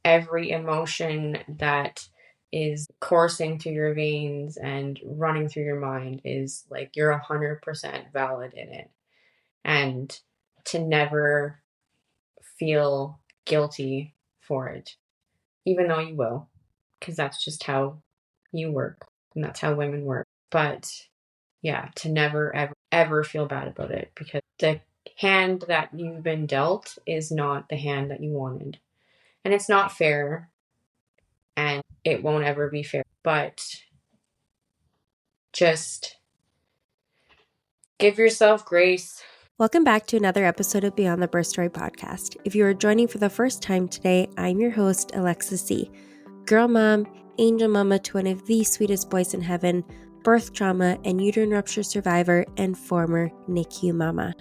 every emotion that is coursing through your veins and running through your mind is like you're 100% valid in it. And to never feel guilty for it, even though you will, because that's just how you work and that's how women work. But yeah, to never ever feel bad about it, because the hand that you've been dealt is not the hand that you wanted. And it's not fair, and it won't ever be fair. But just give yourself grace. Welcome back to another episode of Beyond the Birth Story podcast. If you are joining for the first time today, I'm your host, Alexis C. Girl mom, angel mama to one of the sweetest boys in heaven, birth trauma and uterine rupture survivor, and former NICU mama.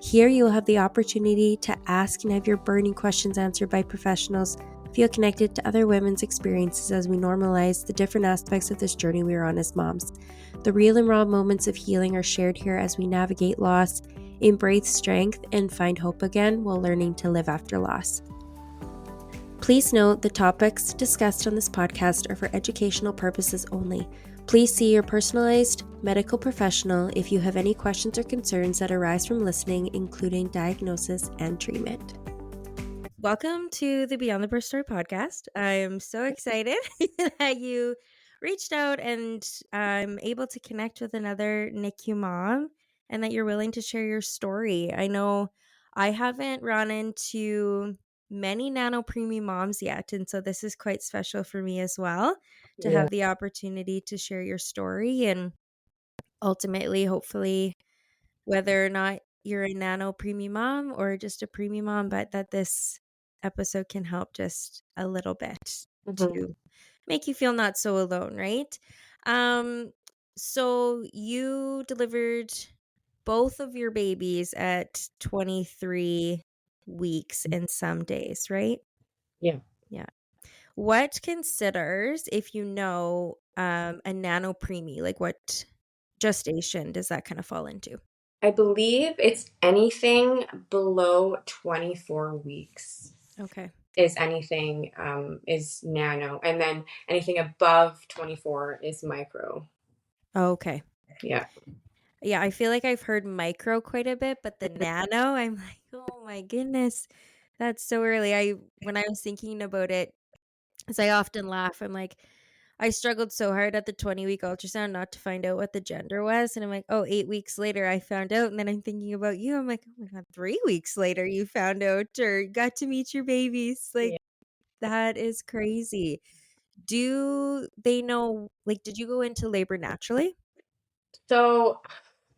Here you will have the opportunity to ask and have your burning questions answered by professionals, feel connected to other women's experiences as we normalize the different aspects of this journey we are on as moms. The real and raw moments of healing are shared here as we navigate loss, embrace strength, and find hope again while learning to live after loss. Please note the topics discussed on this podcast are for educational purposes only. Please see your personalized medical professional if you have any questions or concerns that arise from listening, including diagnosis and treatment. Welcome to the Beyond the Birth Story podcast. I am so excited that you reached out and I'm able to connect with another NICU mom and that you're willing to share your story. I know I haven't run into many nano preemie moms yet, and so this is quite special for me as well to have the opportunity to share your story and ultimately, hopefully, whether or not you're a nano preemie mom or just a preemie mom, but that this episode can help just a little bit to make you feel not so alone, right? So you delivered both of your babies at 23 weeks and some days, right? Yeah. Yeah. What considers, if you know, a nano preemie, like what gestation does that kind of fall into? I believe it's anything below 24 weeks Okay. is anything is nano, and then anything above 24 is micro. Okay. Yeah. Yeah, I feel like I've heard micro quite a bit, but the nano, I'm like, oh my goodness, that's so early. When I was thinking about it, as I often laugh, I'm like, I struggled so hard at the 20-week ultrasound not to find out what the gender was. And I'm like, oh, 8 weeks later, I found out. And then I'm thinking about you. I'm like, oh my God, 3 weeks later, you found out or got to meet your babies. Like, Yeah. that is crazy. Do they know, like, did you go into labor naturally? So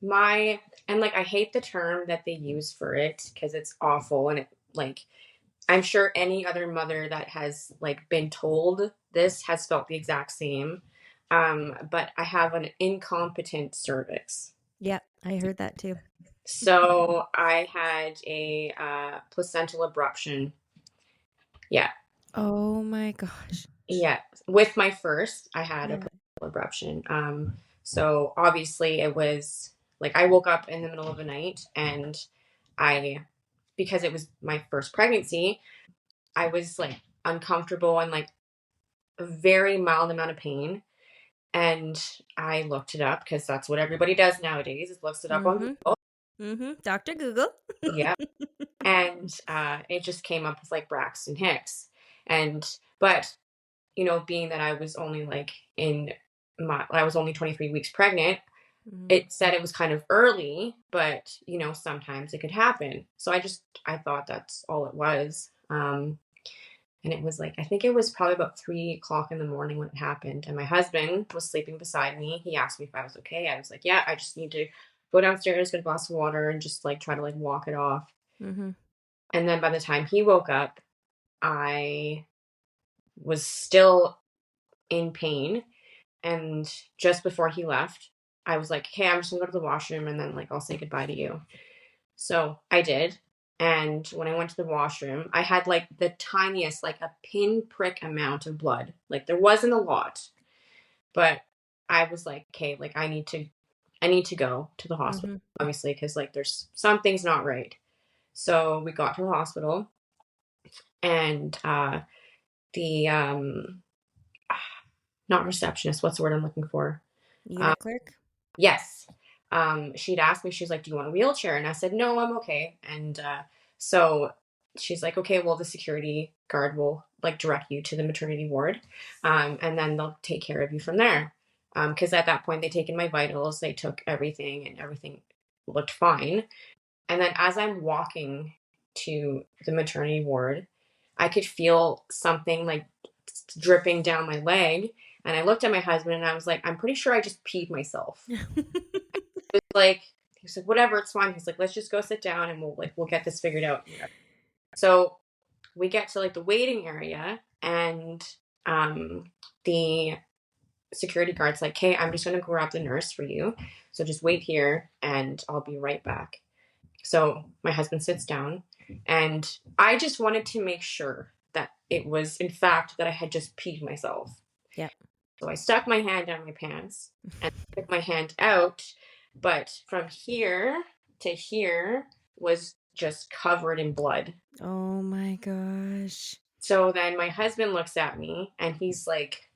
and like I hate the term that they use for it because it's awful, and it like I'm sure any other mother that has like been told this has felt the exact same. But I have an incompetent cervix. Yeah, I heard that too. So I had a placental abruption. Yeah. Oh my gosh. Yeah. With my first, I had a Yeah. placental abruption. So obviously it was like I woke up in the middle of the night and because it was my first pregnancy, I was like uncomfortable and like a very mild amount of pain. And I looked it up because that's what everybody does nowadays is looks it up on Google. Dr. Google. Yeah. And it just came up with like Braxton Hicks. But being that I was only I was only 23 weeks pregnant, it said it was kind of early, but sometimes it could happen. So I thought that's all it was. And it was like, I think it was probably about 3 o'clock in the morning when it happened. And my husband was sleeping beside me. He asked me if I was okay. I was like, yeah, I just need to go downstairs, get a glass of water, and just like try to like walk it off. Mm-hmm. And then by the time he woke up, I was still in pain. And just before he left, I was like, hey, I'm just gonna go to the washroom and then like I'll say goodbye to you. So I did. And when I went to the washroom, I had like the tiniest, like a pinprick amount of blood. Like there wasn't a lot, but I was like, okay, like I need to go to the hospital, obviously, because like there's something's not right. So we got to the hospital, and the not receptionist, what's the word I'm looking for? Um, Unit clerk? yes. She'd asked me, she's like, "Do you want a wheelchair?" And I said, "No, I'm okay." And so she's like, "Okay, well, the security guard will like direct you to the maternity ward, and then they'll take care of you from there." Because at that point, they'd taken my vitals, they took everything, and everything looked fine. And then as I'm walking to the maternity ward, I could feel something like dripping down my leg. And I looked at my husband and I was like, "I'm pretty sure I just peed myself." It's like, he's like, "Whatever, it's fine." He's like, "Let's just go sit down and we'll get this figured out." So we get to like the waiting area, and the security guard's like, "Hey, I'm just gonna grab the nurse for you. So just wait here and I'll be right back." So my husband sits down, and I just wanted to make sure that it was, in fact, that I had just peed myself. Yep. So I stuck my hand down my pants and took my hand out, but from here to here was just covered in blood. Oh my gosh. So then my husband looks at me and he's like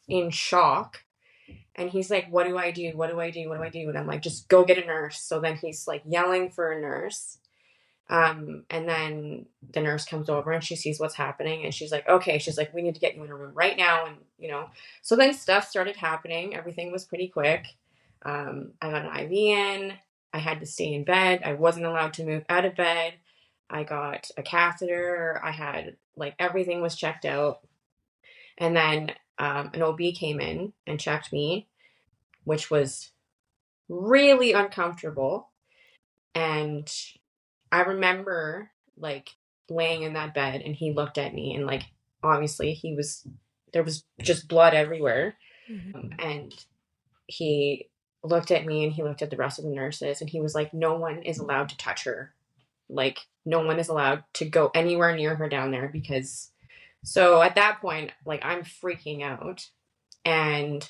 in shock. And he's like, "What do I do? What do I do? What do I do?" And I'm like, "Just go get a nurse." So then he's like yelling for a nurse. And then the nurse comes over and she sees what's happening and she's like, "Okay," she's like, "We need to get you in a room right now." And, so then stuff started happening. Everything was pretty quick. I got an IV in. I had to stay in bed. I wasn't allowed to move out of bed. I got a catheter. I had, like, everything was checked out. And then an OB came in and checked me, which was really uncomfortable. And I remember like laying in that bed and he looked at me and like obviously there was just blood everywhere. Mm-hmm. And he looked at me and he looked at the rest of the nurses and he was like, "No one is allowed to touch her. Like, no one is allowed to go anywhere near her down there because." So at that point, like, I'm freaking out. And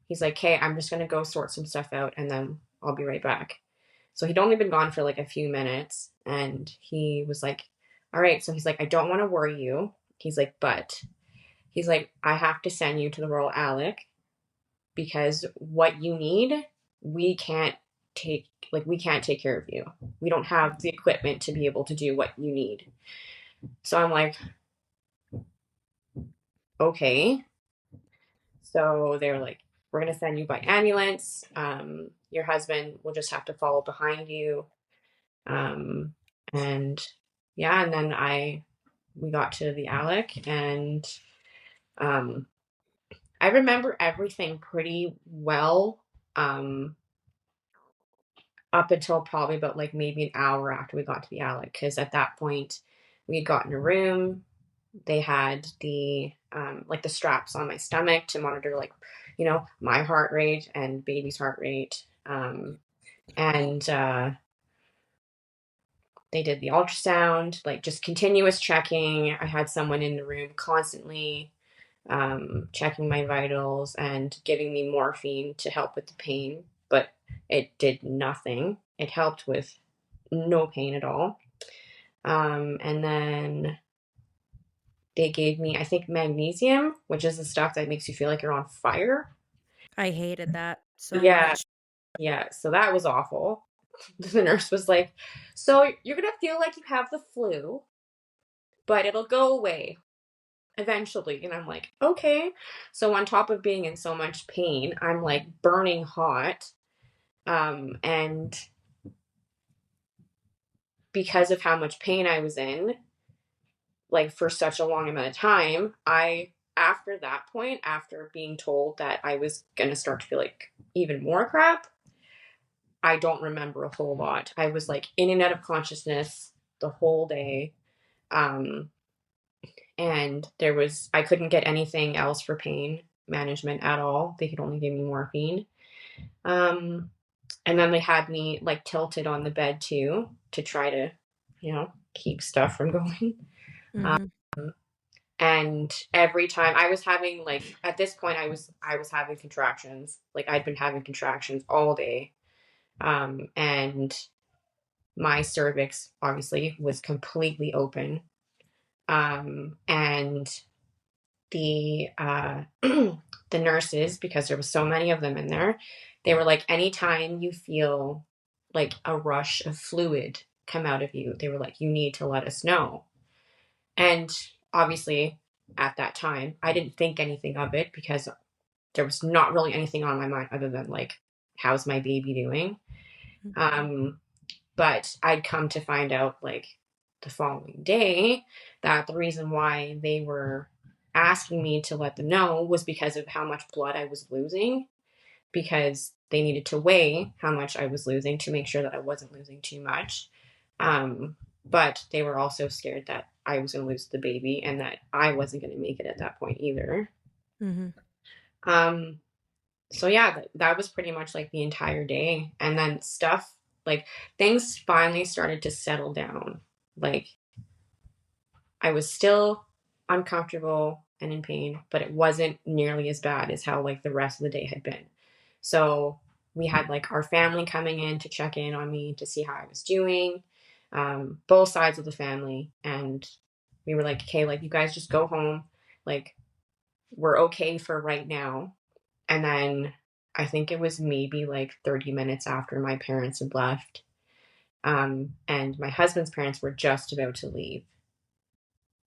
he's like, "Hey, I'm just going to go sort some stuff out and then I'll be right back." So he'd only been gone for like a few minutes and he was like, "All right." So he's like, "I don't want to worry you." He's like, "But," he's like, "I have to send you to the Royal Alec because what you need, we can't we can't take care of you. We don't have the equipment to be able to do what you need." So I'm like, "Okay." So they were like, "We're going to send you by ambulance. Your husband will just have to follow behind you." Um, and yeah, and then we got to the Alec, and um, I remember everything pretty well, um, up until probably about like maybe an hour after we got to the Alec, because at that point we had gotten a room. They had the like the straps on my stomach to monitor like my heart rate and baby's heart rate, and they did the ultrasound, like just continuous checking. I had someone in the room constantly checking my vitals and giving me morphine to help with the pain, but it did nothing. It helped with no pain at all. And then they gave me, I think, magnesium, which is the stuff that makes you feel like you're on fire. I hated that so Yeah, much. yeah. So that was awful. The nurse was like, "So you're going to feel like you have the flu, but it'll go away eventually." And I'm like, "Okay." So on top of being in so much pain, I'm like burning hot. And because of how much pain I was in, like for such a long amount of time, after that point, after being told that I was going to start to feel like even more crap, I don't remember a whole lot. I was like in and out of consciousness the whole day. Um, and I couldn't get anything else for pain management at all. They could only give me morphine. Um, and then they had me like tilted on the bed too to try to, keep stuff from going. Um, Mm-hmm. and every time I was having like at this point I was having contractions. Like I'd been having contractions all day. And my cervix obviously was completely open. And the the nurses, because there was so many of them in there, they were like, anytime you feel like a rush of fluid come out of you, they were like, you need to let us know. And obviously, at that time, I didn't think anything of it because there was not really anything on my mind other than like, how's my baby doing? But I'd come to find out like the following day that the reason why they were asking me to let them know was because of how much blood I was losing, because they needed to weigh how much I was losing to make sure that I wasn't losing too much. But they were also scared that I was going to lose the baby and that I wasn't going to make it at that point either. Mm-hmm. So yeah, that was pretty much like the entire day. And then stuff like things finally started to settle down. Like I was still uncomfortable and in pain, but it wasn't nearly as bad as how like the rest of the day had been. So we had like our family coming in to check in on me to see how I was doing, both sides of the family. And we were like, okay, like you guys just go home. Like we're okay for right now. And then I think it was maybe like 30 minutes after my parents had left. And my husband's parents were just about to leave.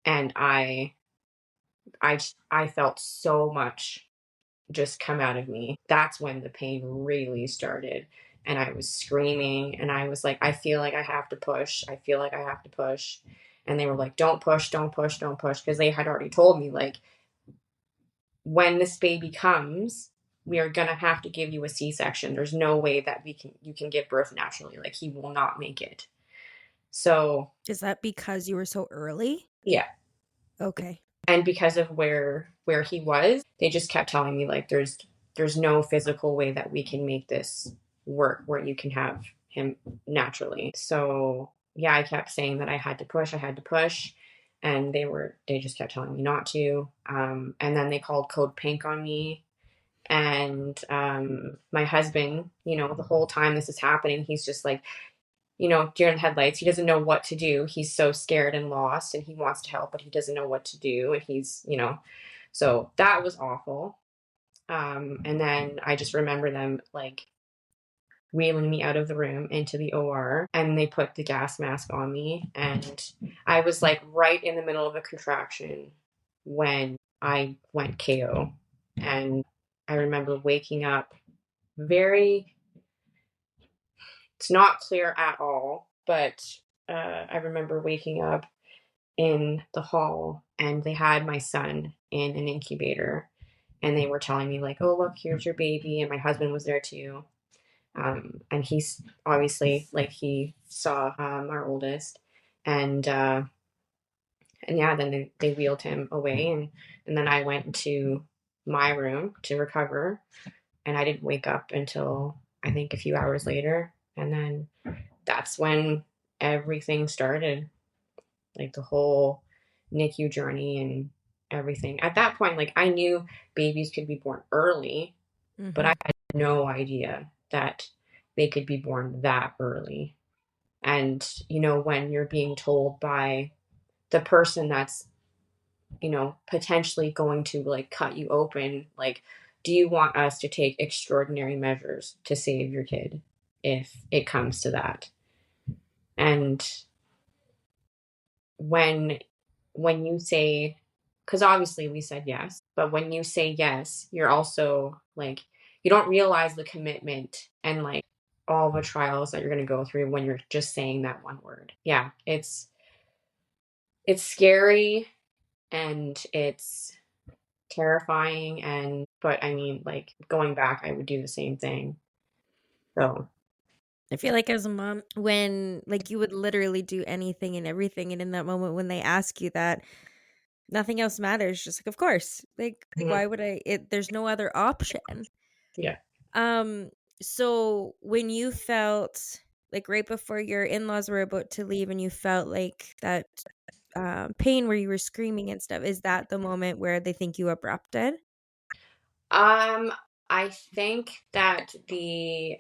And I felt so much just come out of me. That's when the pain really started. And I was screaming and I was like, I feel like I have to push. I feel like I have to push. And they were like, don't push, don't push, don't push. Because they had already told me, like, when this baby comes, we are gonna have to give you a C-section. There's no way that you can give birth naturally. Like he will not make it. So Is that because you were so early? yeah. Okay. And because of where he was, they just kept telling me like there's no physical way that we can make this work where you can have him naturally. So yeah, I kept saying that I had to push, and they just kept telling me not to. And then they called code pink on me. And my husband, you know, the whole time this is happening, he's just like, you know, deer in the headlights. He doesn't know what to do. He's so scared and lost, and he wants to help, but he doesn't know what to do. And he's, you know, so that was awful. And then I just remember them like wheeling me out of the room into the OR, and they put the gas mask on me. And I was like right in the middle of a contraction when I went KO. And I remember waking up very, it's not clear at all, but I remember waking up in the hall and they had my son in an incubator and they were telling me like, oh look, here's your baby, and my husband was there too. And he's obviously like he saw our oldest, and yeah, then they wheeled him away, and then I went to my room to recover, and I didn't wake up until I think a few hours later, and then that's when everything started, like the whole NICU journey and everything. At that point, like I knew babies could be born early, but I had no idea that they could be born that early. And, you know, when you're being told by the person that's, you know, potentially going to like cut you open, like, do you want us to take extraordinary measures to save your kid if it comes to that? And when you say, because obviously we said yes, but when you say yes, you're also like, you don't realize the commitment and like all the trials that you're going to go through when you're just saying that one word. Yeah, it's scary and it's terrifying, and but I mean, like going back, I would do the same thing. So I feel like as a mom, when like you would literally do anything and everything, and in that moment when they ask you that, nothing else matters. Just like, of course, like mhm, why would I? There's no other option. yeah. Um. So when you felt like right before your in-laws were about to leave, and you felt like that pain where you were screaming and stuff, is that the moment where they think you abrupted? Um, I think that the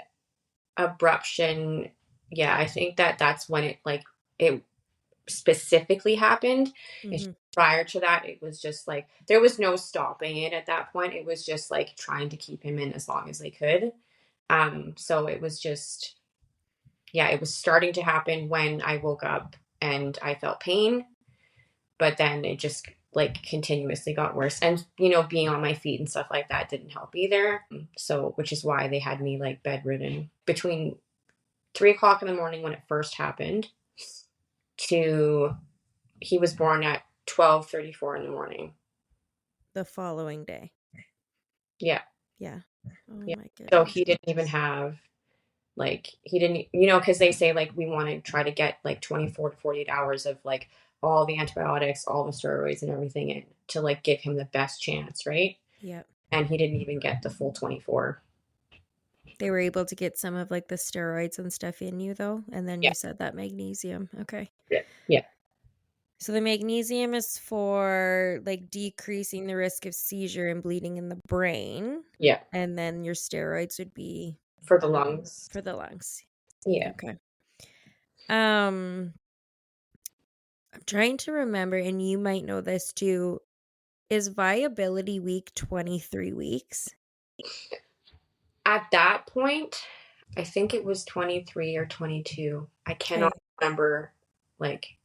abruption, yeah, I think that that's when it like it. specifically happened. It's Mm-hmm. prior to that, it was just like there was no stopping it at that point. It was just like trying to keep him in as long as they could. So it was just, yeah, it was starting to happen when I woke up and I felt pain, but then it just like continuously got worse. And being on my feet and stuff like that didn't help either. So, which is why they had me like bedridden between 3 o'clock in the morning when it first happened to he was born at 12:34 in the morning. The following day. Yeah. Yeah. Oh Yeah. my So goodness. he didn't even have like he didn't because they say like we want to try to get like 24 to 48 hours of like all the antibiotics, all the steroids and everything in to like give him the best chance, right? Yep. And he didn't even get the full 24. They were able to get some of like the steroids and stuff in you though, and then Yeah. you said that magnesium. Okay. Yeah. Yeah. So the magnesium is for like decreasing the risk of seizure and bleeding in the brain, Yeah. and then your steroids would be For the lungs. for the lungs. Yeah. Okay. Um I'm trying to remember, and you might know this too. Is viability week 23 weeks? At that point, I think it was 23 or 22. I cannot Okay. remember. Like,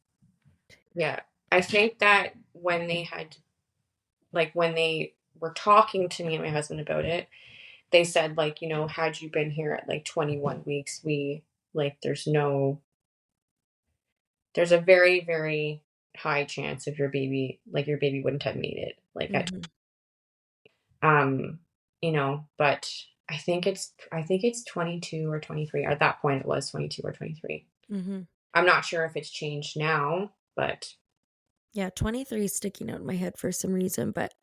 yeah. I think that when they had, like, when they were talking to me and my husband about it, they said, like, had you been here at like 21 weeks, there's a very, very high chance of your baby wouldn't have made it. Like, Mm-hmm. um, but I think it's 22 or 23. At that point, it was 22 or 23. Mm-hmm. I'm not sure if it's changed now, but Yeah, 23 is sticking out in my head for some reason, but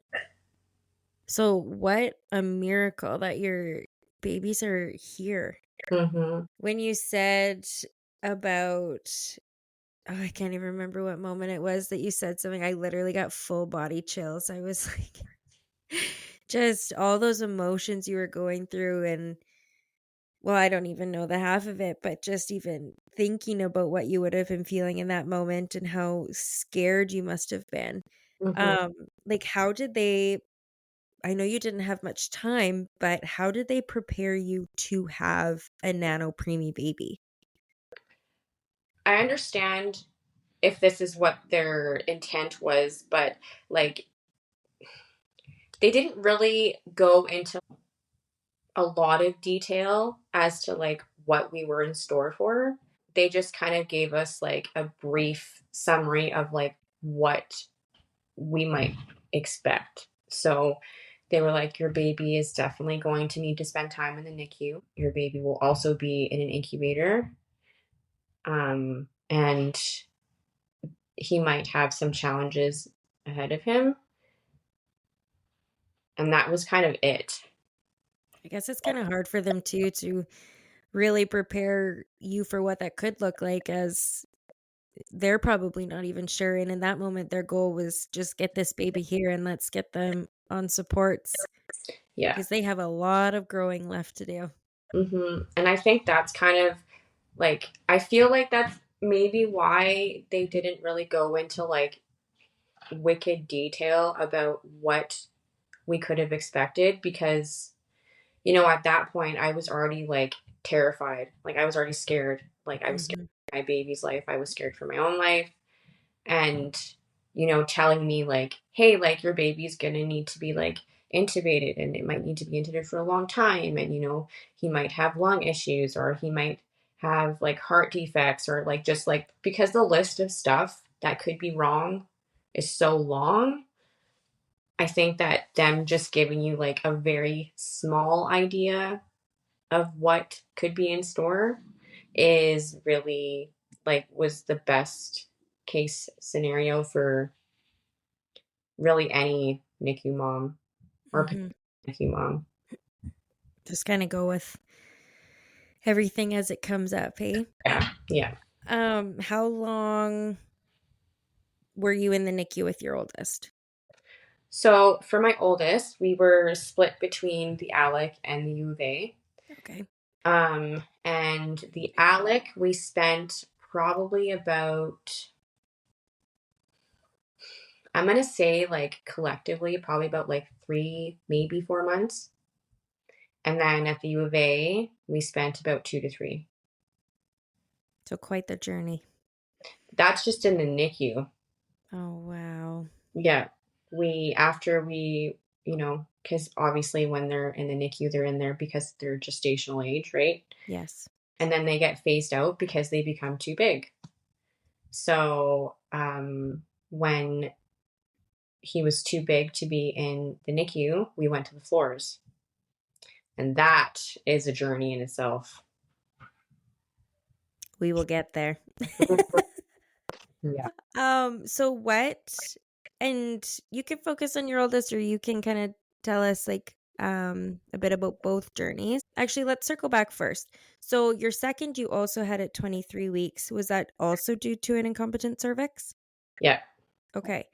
so what a miracle that your babies are here. mhm, When you said about, oh, I can't even remember what moment it was that you said something, I literally got full body chills. I was like, just all those emotions you were going through. And well, I don't even know the half of it, but just even thinking about what you would have been feeling in that moment and how scared you must have been. mhm. Um, like how did they, I know you didn't have much time, but how did they prepare you to have a nano preemie baby? I understand if this is what their intent was, but like they didn't really go into a lot of detail as to like what we were in store for. They just kind of gave us like a brief summary of like what we might expect. So they were like, your baby is definitely going to need to spend time in the NICU. Your baby will also be in an incubator. And he might have some challenges ahead of him. And that was kind of it. I guess it's kind of hard for them too to really prepare you for what that could look like, as they're probably not even sure. And in that moment, their goal was just get this baby here and let's get them on supports Yeah. because they have a lot of growing left to do. And I think that's kind of like, I feel like that's maybe why they didn't really go into like wicked detail about what we could have expected because, at that point, I was already like terrified. Like, I was already scared. Like, I was scared Hmm. for my baby's life. I was scared for my own life. And telling me like, hey, like your baby's gonna need to be like intubated and it might need to be intubated for a long time, and he might have lung issues or he might have like heart defects or like just like because the list of stuff that could be wrong is so long. I think that them just giving you like a very small idea of what could be in store is really like was the best case scenario for really any NICU mom or Hmm. NICU mom. Just kind of go with everything as it comes up, hey? Yeah, yeah. How long were you in the NICU with your oldest? So for my oldest, we were split between the ALEC and the U of A. Okay. And the ALEC, we spent probably about I'm gonna say like collectively probably about like 3, maybe 4 months. And then at the U of A, we spent about 2 to 3. So quite the journey. That's just in the NICU. Oh, wow. Yeah. After we, because obviously when they're in the NICU, they're in there because they're gestational age, right? Yes. And then they get phased out because they become too big. So when he was too big to be in the NICU, we went to the floors. And that is a journey in itself. We will get there. Yeah. So what, and you can focus on your oldest, or you can kind of tell us like a bit about both journeys. Actually, let's circle back first. So your second, you also had at 23 weeks. Was that also due to an incompetent cervix? Yeah. Okay.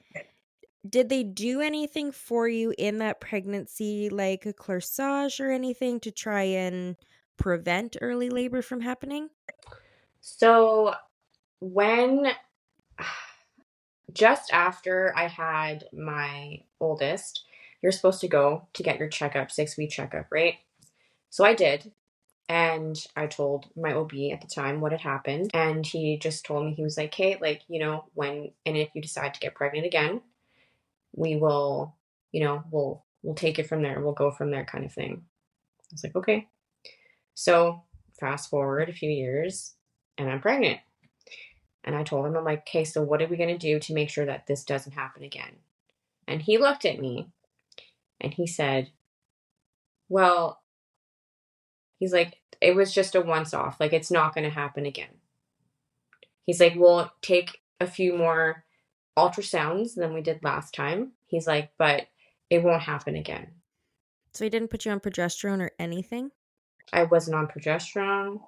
Did they do anything for you in that pregnancy, like a corsage or anything to try and prevent early labor from happening? So when just after I had my oldest, you're supposed to go to get your checkup, 6-week checkup, right? So I did. And I told my OB at the time what had happened. And he just told me, he was like, hey, like, and if you decide to get pregnant again, we will, we'll take it from there. We'll go from there kind of thing. I was like, okay. So fast forward a few years and I'm pregnant. And I told him, I'm like, okay, so what are we going to do to make sure that this doesn't happen again? And he looked at me and he said, well, he's like, it was just a once off. Like, it's not going to happen again. He's like, we'll take a few more ultrasounds than we did last time. He's like, but it won't happen again. So he didn't put you on progesterone or anything? I wasn't on progesterone.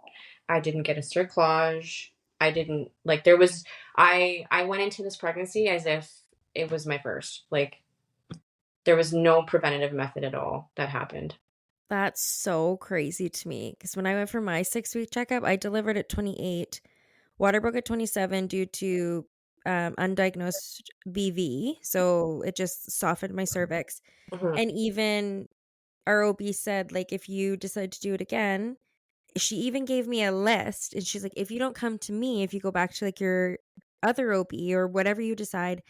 I didn't get a cerclage. I didn't like there was I went into this pregnancy as if it was my first. Like there was no preventative method at all that happened. That's so crazy to me. Because when I went for my 6-week checkup, I delivered at 28, water broke at 27 due to undiagnosed BV. So it just softened my cervix. Mhm. And even our OB said, like, if you decide to do it again, she even gave me a list. And she's like, if you don't come to me, if you go back to like your other OB or whatever you decide,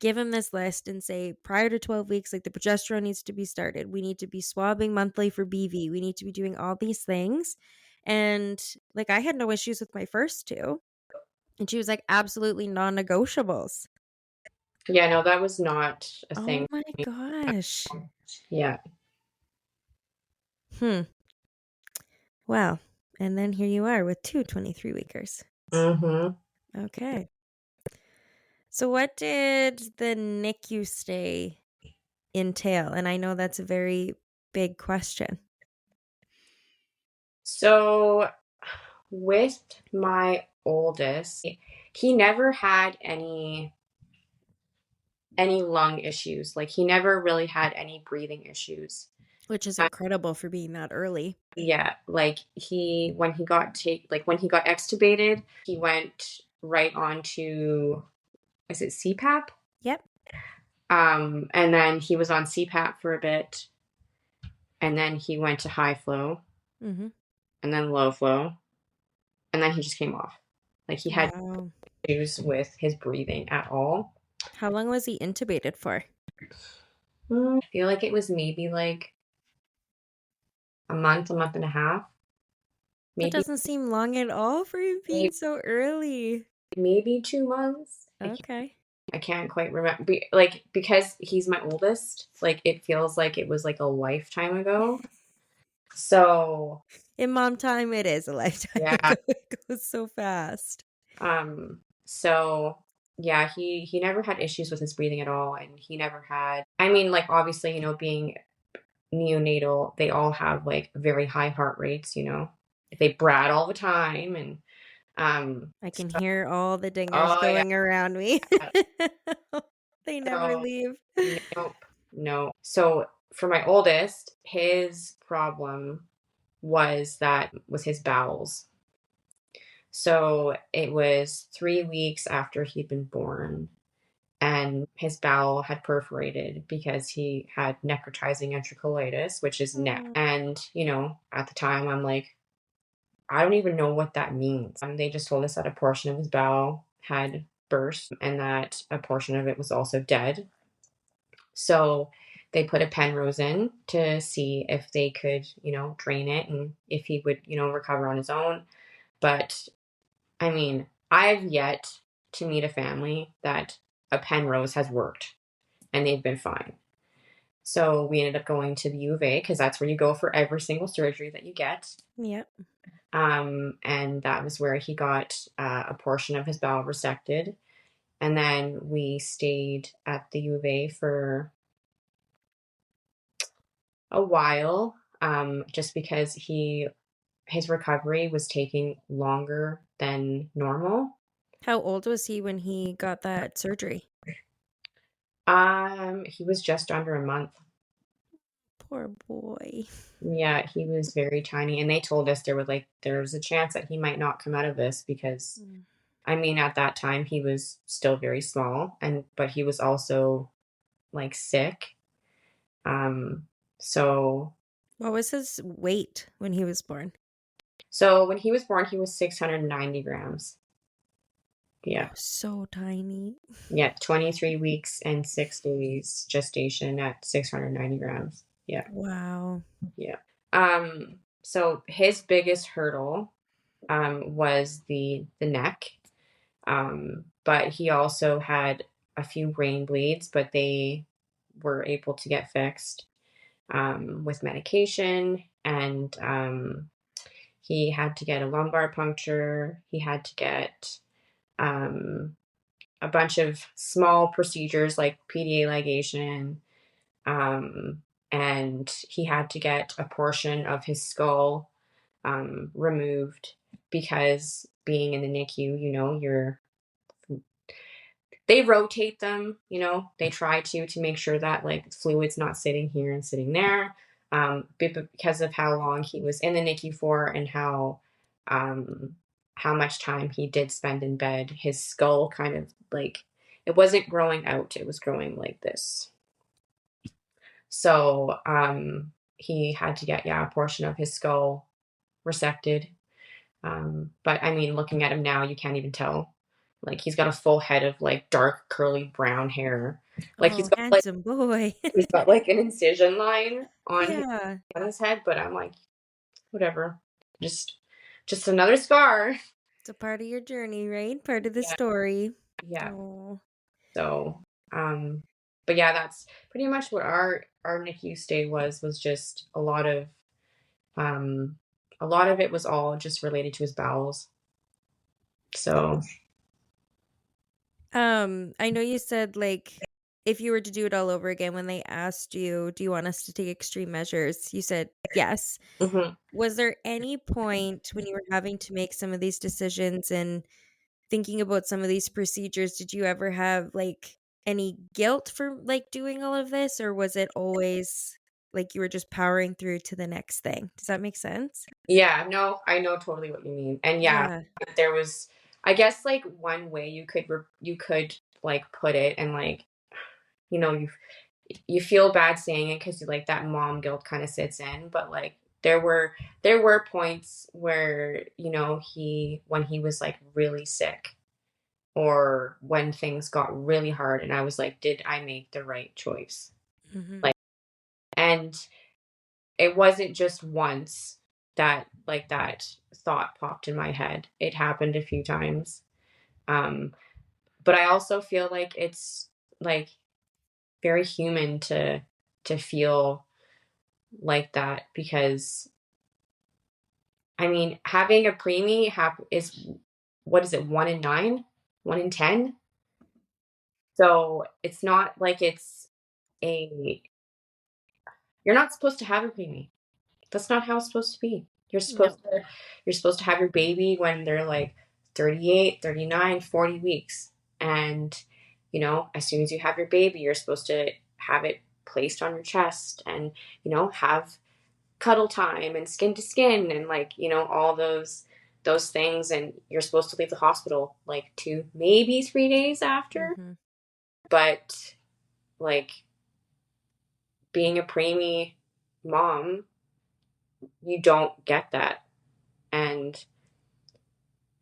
give him this list and say prior to 12 weeks, like the progesterone needs to be started. We need to be swabbing monthly for BV. We need to be doing all these things. And like I had no issues with my first two. And she was like, absolutely non negotiables. Yeah, no, that was not a Oh thing. my gosh. Yeah. Hmm. Wow. And then here you are with two 23-weekers. Mhm. Okay. So what did the NICU stay entail? And I know that's a very big question. So with my oldest, he never had any lung issues. Like he never really had any breathing issues. Which is Uh, incredible for being that early. yeah, like when he got extubated, he went right on to, is it CPAP? Yep. And then he was on CPAP for a bit, and then he went to high flow, Mm-hmm. and then low flow, and then he just came off. Like he had Wow. issues with his breathing at all. How long was he intubated for? I feel like it was maybe like a month and a half, That maybe doesn't seem long at all for you being maybe, so early. maybe 2 months. Okay. I can't quite remember. Like because he's my oldest, like it feels like it was like a lifetime ago. So In mom time, it is a lifetime yeah, ago. It goes so fast. so yeah, he never had issues with his breathing at all, and he never had. I mean, like obviously, being neonatal, they all have like very high heart rates. They brat all the time, and I can hear all the dingers oh going around me. yeah, They never so leave. nope, no. So for my oldest, his problem was his bowels. So it was 3 weeks after he'd been born, and his bowel had perforated because he had necrotizing enterocolitis, which is neck. Oh. And, at the time, I'm like, I don't even know what that means. They just told us that a portion of his bowel had burst and that a portion of it was also dead. So they put a Penrose in to see if they could, drain it and if he would, recover on his own. But I mean, I've yet to meet a family that a Penrose has worked and they've been fine. So we ended up going to the U of A because that's where you go for every single surgery that you get. Yep. And that was where he got a portion of his bowel resected. And then we stayed at the U of A for a while, just because his recovery was taking longer than normal. How old was he when he got that surgery? He was just under a month. Poor boy. Yeah, he was very tiny, and they told us there's a chance that he might not come out of this because, Mm. I mean, at that time he was still very small, but he was also like sick. So What was his weight when he was born? so when he was born, he was 690 grams. Oh, Yeah. so tiny. Yeah, 23 weeks and 6 days gestation at 690 grams. Yeah. Wow. Yeah. So his biggest hurdle was the neck. But he also had a few brain bleeds, but they were able to get fixed with medication. And he had to get a lumbar puncture. He had to get um, a bunch of small procedures like PDA ligation. Um, and he had to get a portion of his skull removed because being in the NICU, they rotate them, they try to make sure that like fluid's not sitting here and sitting there. Because of how long he was in the NICU for and how much time he did spend in bed, his skull kind of like it wasn't growing out, it was growing like this. So he had to get a portion of his skull resected. But I mean, looking at him now, you can't even tell. Like he's got a full head of like dark curly brown hair. Like Oh, handsome boy. he's got like an incision line Yeah. on his head, but I'm like, whatever. Just just another scar. It's a part of your journey, right? Part of the Yeah. story. Yeah. Oh. So but yeah, that's pretty much what our NICU stay was just um a lot of it was all just related to his bowels. So I know you said like if you were to do it all over again when they asked you, do you want us to take extreme measures? You said yes. mhm. Was there any point when you were having to make some of these decisions and thinking about some of these procedures, did you ever have like any guilt for like doing all of this, or was it always like you were just powering through to the next thing? Does that make sense? Yeah, no, I know totally what you mean. And yeah, Yeah. there was, I guess, like one way you could like put it, and like you know you you feel bad saying it because like that mom guilt kind of sits in, but like there were points where he when he was like really sick or when things got really hard, and I was like, did I make the right choice? Hmm. Like, and it wasn't just once that like that thought popped in my head. It happened a few times. Um, but I also feel like it's like very human to feel like that because I mean, having a preemie is what is it, 1 in 9, 1 in 10? So it's not like a you're not supposed to have a preemie. That's not how it's supposed to be. No. You're supposed to have your baby when they're like 38, 39, 40 weeks. And as soon as you have your baby, you're supposed to have it placed on your chest and have cuddle time and skin to skin and like, all those things, and you're supposed to leave the hospital like 2 maybe 3 days after. Hmm. But like being a preemie mom, you don't get that. And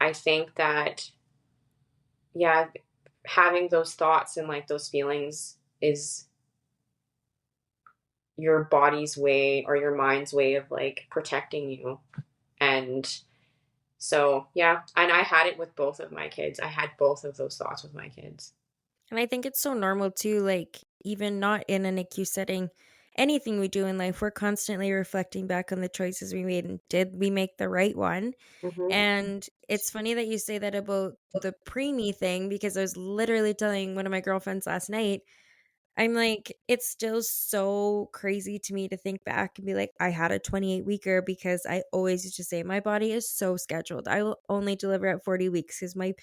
I think that, yeah, having those thoughts and like those feelings is your body's way or your mind's way of like protecting you. And so, yeah, and I had it with both of my kids. I had both of those thoughts with my kids. And I think it's so normal too, like even not in a NICU setting, anything we do in life, we're constantly reflecting back on the choices we made and did we make the right one? Mm-hmm. And it's funny that you say that about the preemie thing because I was literally telling one of my girlfriends last night, I'm like, it's still so crazy to me to think back and be like, I had a 28 weeker because I always used to say my body is so scheduled. I will only deliver at 40 weeks because my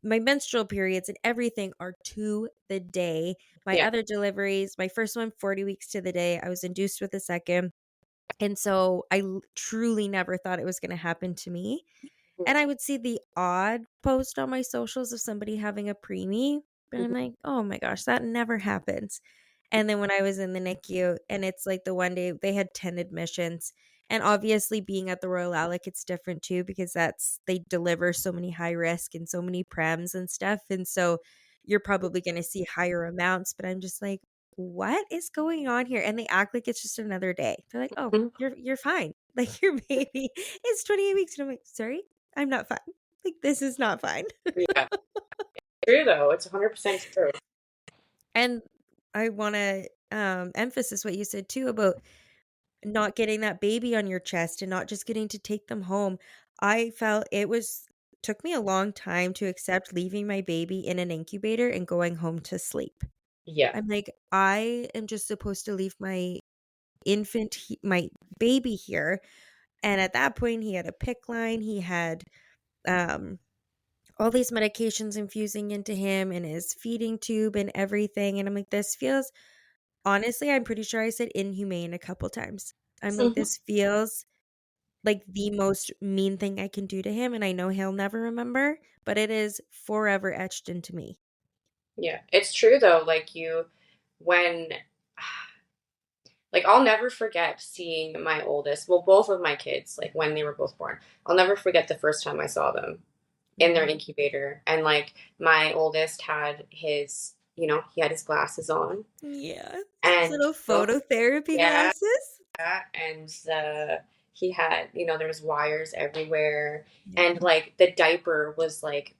menstrual periods and everything are to the day. My Yeah. other deliveries, my first one 40 weeks to the day. I was induced with a second. And so truly never thought it was going to happen to me. And I would see the odd post on my socials of somebody having a preemie, but I'm Mm-hmm. like, "Oh my gosh, that never happens." And then when I was in the NICU and it's like the one day they had 10 admissions, and obviously being at the Royal Alec, it's different too because they deliver so many high risk and so many prems and stuff, and so you're probably gonna see higher amounts, but I'm just like, "What is going on here?" And they act like it's just another day. They're like, "Oh, Mm-hmm. you're fine. Like, your baby is 28 weeks." And I'm like, "Sorry? I'm not fine. Like, this is not fine." Yeah. True though. It's 100% true. And I want to emphasis what you said too about not getting that baby on your chest and not just getting to take them home. I felt took me a long time to accept leaving my baby in an incubator and going home to sleep. Yeah. I'm like, I am just supposed to leave my baby here. And at that point, he had a PIC line. He had um all these medications infusing into him and his feeding tube and everything. And I'm like, this feels, honestly, I'm pretty sure I said inhumane a couple times. I'm like, Mhm. this feels like the most mean thing I can do to him. And I know he'll never remember, but it is forever etched into me. Yeah. It's true though. When, like, I'll never forget seeing my oldest, well, both of my kids, like, when they were both born. I'll never forget the first time I saw them in their Mhm. incubator. And, like, my oldest had he had his glasses on. Yeah. His And, little phototherapy yeah, glasses. and he had, there was wires everywhere, Yeah. and like the diaper was like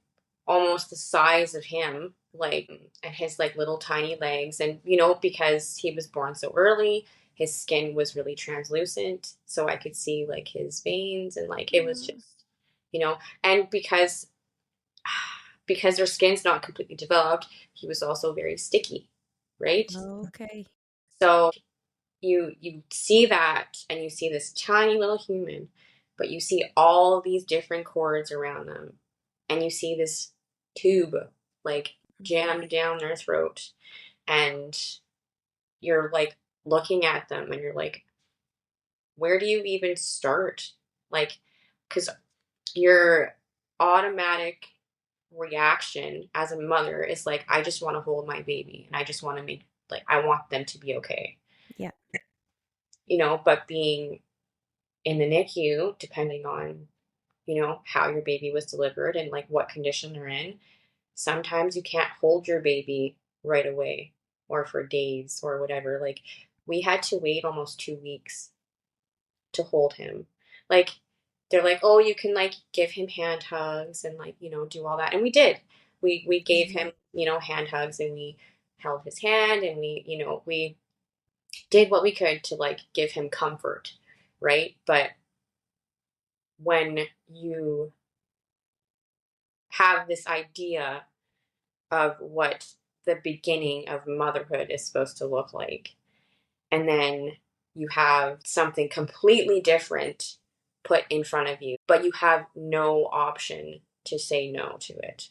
almost the size of him, like, and his like little tiny legs, and because he was born so early, his skin was really translucent, so I could see like his veins, and like it was Mm. just, you know, and because their skin's not completely developed, he was also very sticky, right? Okay. So you see that, and you see this tiny little human, but you see all these different cords around them, and you see this tube like jammed down their throat, and you're like looking at them, and you're like, where do you even start? Like, because your automatic reaction as a mother is like, I just want to hold my baby, and I just want to make, like, I want them to be okay, Yeah. but being in the NICU, depending on, how your baby was delivered and like what condition they're in, sometimes you can't hold your baby right away or for days or whatever. Like, we had to wait almost 2 weeks to hold him. Like, they're like, oh, you can like give him hand hugs and like, do all that. And we did. We gave Mhm. him, hand hugs, and we held his hand, and we did what we could to like give him comfort, right? But when you have this idea of what the beginning of motherhood is supposed to look like, and then you have something completely different put in front of you, but you have no option to say no to it.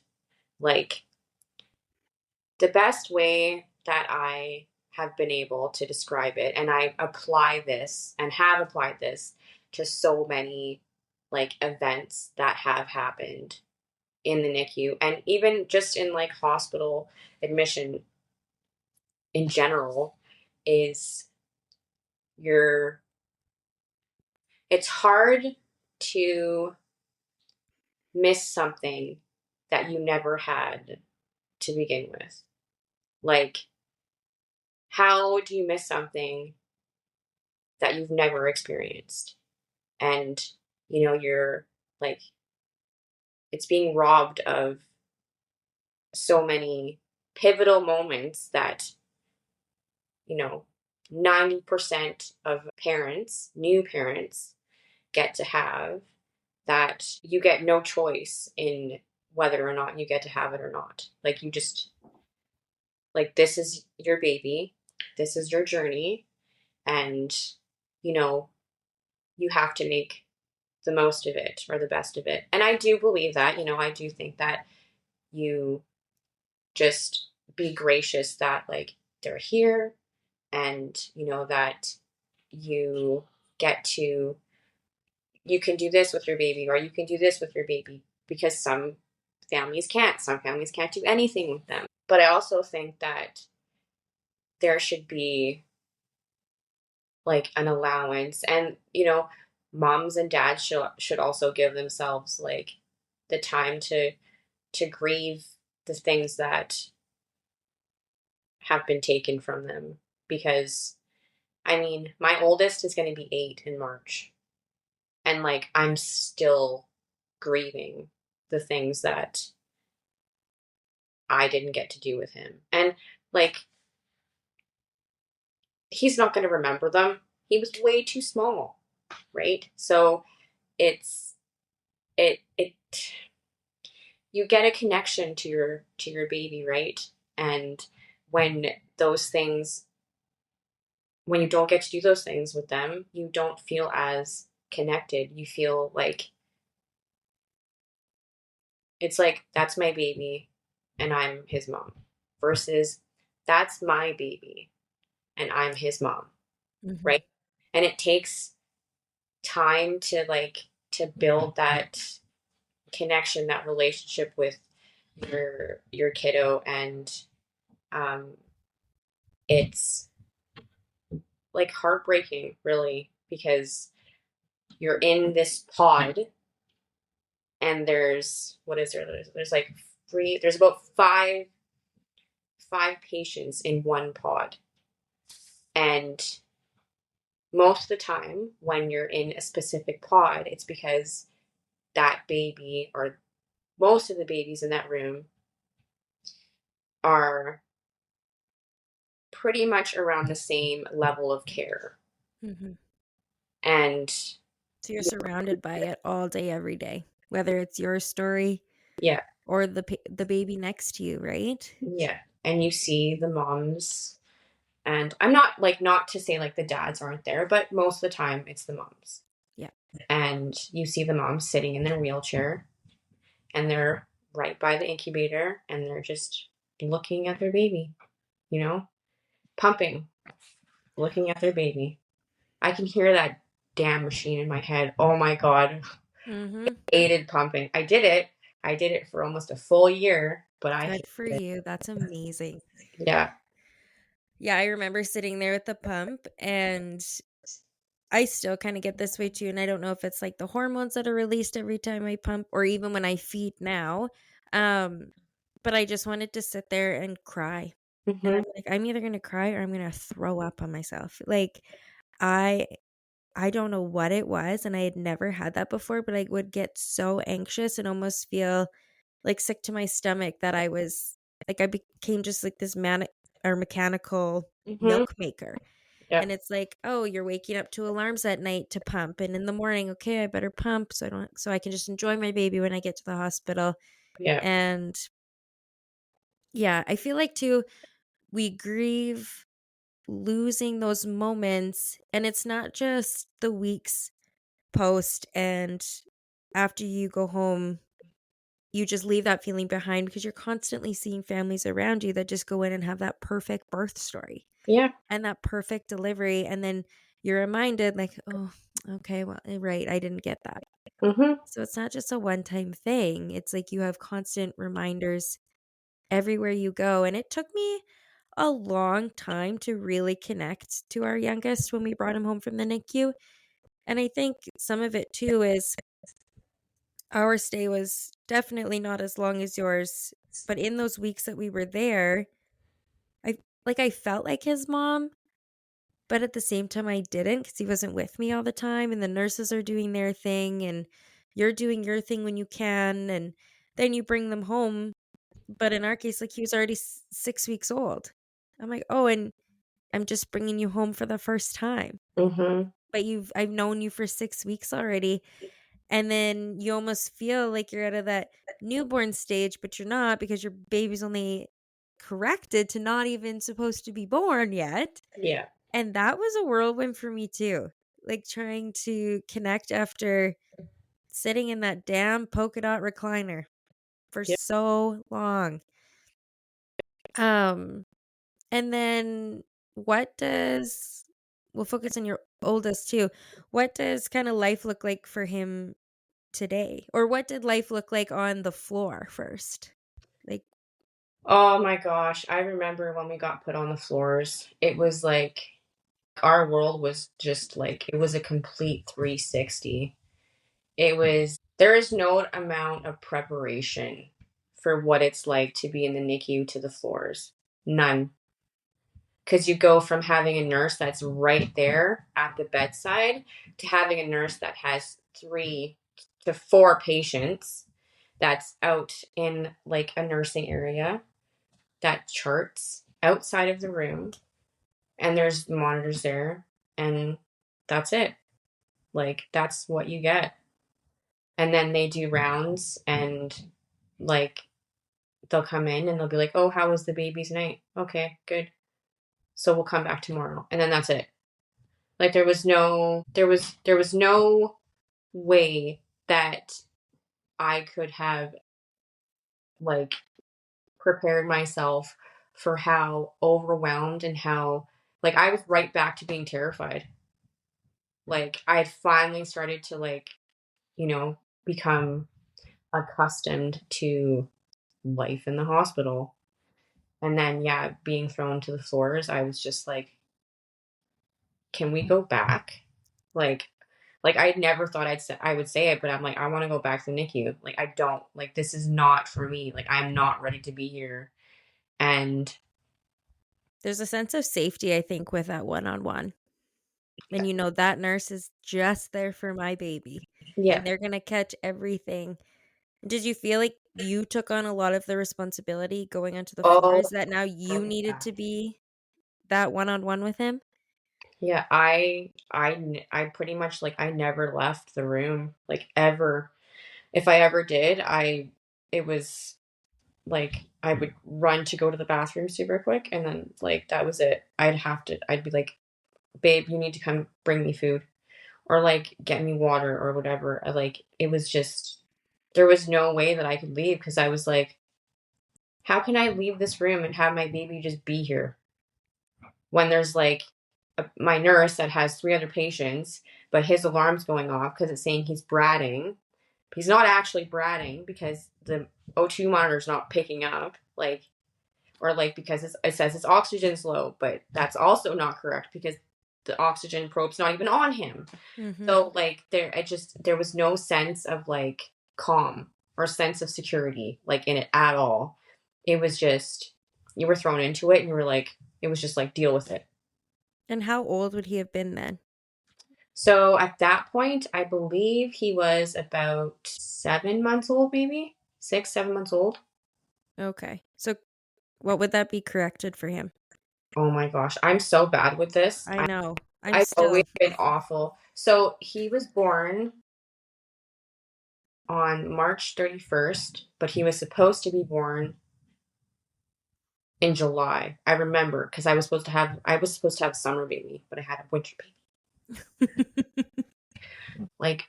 Like, the best way that I have been able to describe it, and I apply this and have applied this to so many like events that have happened in the NICU, and even just in like hospital admission. in general is you're it's hard to miss something that you never had to begin with. Like, how do you miss something that you've never experienced? And, you're like, it's being robbed of so many pivotal moments that, you know, 90% of parents, new parents, get to have, that you get no choice in whether or not you get to have it or not. Like, you just, like, this is your baby, this is your journey, and, you know, you have to make the most of it or the best of it. And I do believe that, I do think that you just be gracious that, like, they're here, and, that you get to, you can do this with your baby, or you can do this with your baby, because some families can't do anything with them. But I also think that there should be like an allowance, and moms and dads should also give themselves like the time to grieve the things that have been taken from them. Because I mean, my oldest is going to be 8 in March, and like I'm still grieving the things that I didn't get to do with him. And like, he's not going to remember them. He was way too small, right? So it's it you get a connection to your baby, right? And when those things when you don't get to do those things with them, you don't feel as connected. You feel like it's like, that's my baby and I'm his mom, versus that's my baby and I'm his mom, Mm-hmm. right? And it takes time to build that connection, that relationship with your kiddo. And um it's like heartbreaking, really, because you're in this pod, and there's, what is there, there's like there's about five patients in one pod. And most of the time when you're in a specific pod, it's because that baby, or most of the babies in that room, are pretty much around the same level of care. Mm-hmm. And So you're surrounded by it all day, every day, whether it's your story yeah, or the baby next to you, right? yeah. And you see the moms, and I'm not like, not to say like the dads aren't there, but most of the time it's the moms. Yeah. And you see the moms sitting in their wheelchair, and they're right by the incubator, and they're just looking at their baby, pumping, looking at their baby. I can hear that damn machine in my head. Oh my God. Mm-hmm. Hated pumping. I did it. I did it for almost a full year, but I Good hated for it. you. That's amazing. Yeah. Yeah, I remember sitting there with the pump, and I still kind of get this way too. And I don't know if it's like the hormones that are released every time I pump or even when I feed now. Um, but I just wanted to sit there and cry. And Hmm. I'm like, I'm either gonna cry or I'm gonna throw up on myself. Like I I don't know what it was, and I had never had that before, but I would get so anxious and almost feel like sick to my stomach that I was like I became just like this manic or mechanical Hmm. milk maker. Yeah. And it's like, oh, you're waking up to alarms at night to pump, and in the morning, okay, I better pump so I can just enjoy my baby when I get to the hospital. Yeah. And yeah, I feel like too we grieve losing those moments, and it's not just the weeks post and after you go home, you just leave that feeling behind because you're constantly seeing families around you that just go in and have that perfect birth story Yeah. and that perfect delivery. And then you're reminded, like, oh, okay, well, right, I didn't get that. Hmm. So it's not just a one time thing. It's like you have constant reminders everywhere you go. And it took me a long time to really connect to our youngest when we brought him home from the NICU. And I think some of it too is our stay was definitely not as long as yours, but in those weeks that we were there, I felt like his mom, but at the same time I didn't because he wasn't with me all the time and the nurses are doing their thing and you're doing your thing when you can and then you bring them home. But in our case, like he was already 6 weeks old. I'm like, oh, and I'm just bringing you home for the first time. Mm-hmm. But I've known you for 6 weeks already. And then you almost feel like you're out of that newborn stage, but you're not because your baby's only corrected to not even supposed to be born yet. Yeah. And that was a whirlwind for me too. Like trying to connect after sitting in that damn polka dot recliner for Yep. so long. Um And then what does we'll focus on your oldest too. What does kind of life look like for him today? Or what did life look like on the floor first? Like Oh my gosh. I remember when we got put on the floors. It was like our world was just like, it was a complete 360. There is no amount of preparation for what it's like to be in the NICU to the floors. None. Because you go from having a nurse that's right there at the bedside to having a nurse that has 3 to 4 patients that's out in like a nursing area that charts outside of the room and there's monitors there and that's it. Like that's what you get. And then they do rounds and like they'll come in and they'll be like, "Oh, how was the baby's night?" "Okay, good. So we'll come back tomorrow." And then that's it. Like there was no way that I could have like prepared myself for how overwhelmed and how like I was right back to being terrified. Like I had finally started to like, you know, become accustomed to life in the hospital. And then yeah, being thrown to the floors, I was just like, can we go back? Like I never thought I would say it, but I'm like, I want to go back to the NICU. Like I don't like this is not for me. Like I'm not ready to be here. And there's a sense of safety, I think, with that one-on-one. And you know that nurse is just there for my baby yeah. and they're going to catch everything. Did you feel like you took on a lot of the responsibility going onto the Oh, floors that now you oh needed yeah. to be that one-on-one with him? Yeah, I pretty much like I never left the room like ever. If I ever did, it was like I would run to go to the bathroom super quick and then like that was it. I'd be like, "Babe, you need to come bring me food." Or like get me water or whatever. Like it was just there was no way that I could leave because I was like, how can I leave this room and have my baby just be here when there's like my nurse that has 3 other patients, but his alarm's going off because it's saying he's bratting. He's not actually bratting because the O2 monitor's not picking up, like, or like because it says his oxygen's low, but that's also not correct because the oxygen probe's not even on him. Mhm. So like there was no sense of like calm or sense of security like in it at all. It was just you were thrown into it and you were like it was just like deal with it. And how old would he have been then? So at that point, I believe he was about 7 months old, maybe 6, 7 months old. Okay. So what would that be corrected for him? Oh my gosh, I'm so bad with this. I know. I'm I've always still. been awful. So he was born on March 31st, but he was supposed to be born in July. I remember because I was supposed to have a summer baby, but I had a winter baby. Like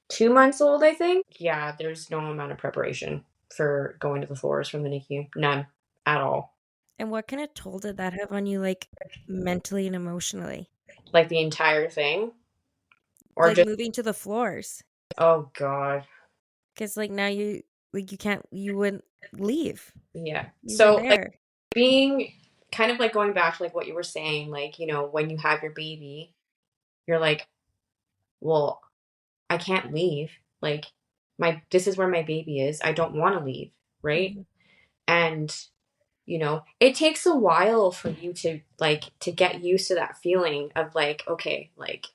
2 months old, I think. Yeah, there's no amount of preparation for going to the floors from the NICU. None at all. And what kind of toll did that have on you, like mentally and emotionally? Like the entire thing. Or Like just moving to the floors. oh god. Because like now you wouldn't leave. Yeah. You were So like there. being kind of like going back to like what you were saying, like, you know, when you have your baby, you're like, well, I can't leave. Like, this is where my baby is. I don't want to leave, right? Mm-hmm. And you know, it takes a while for you to like to get used to that feeling of like, okay, like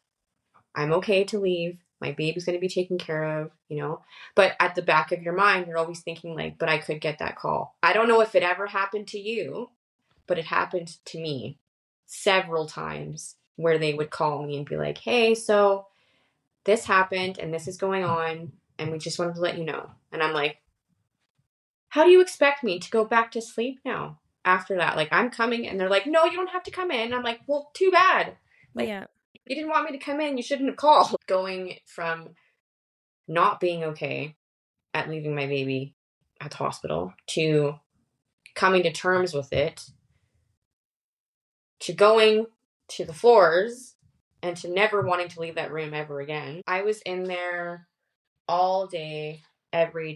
I'm okay to leave. My baby's going to be taken care of, you know. But at the back of your mind, you're always thinking like, but I could get that call. I don't know if it ever happened to you, but it happened to me several times where they would call me and be like, "Hey, so this happened and this is going on and we just wanted to let you know." And I'm like, how do you expect me to go back to sleep now after that? Like, I'm coming, and they're like, no, you don't have to come in. I'm like, well, too bad. Like, Yeah. you didn't want me to come in. You shouldn't have called. Going from not being okay at leaving my baby at the hospital to coming to terms with it to going to the floors and to never wanting to leave that room ever again. I was in there all day, every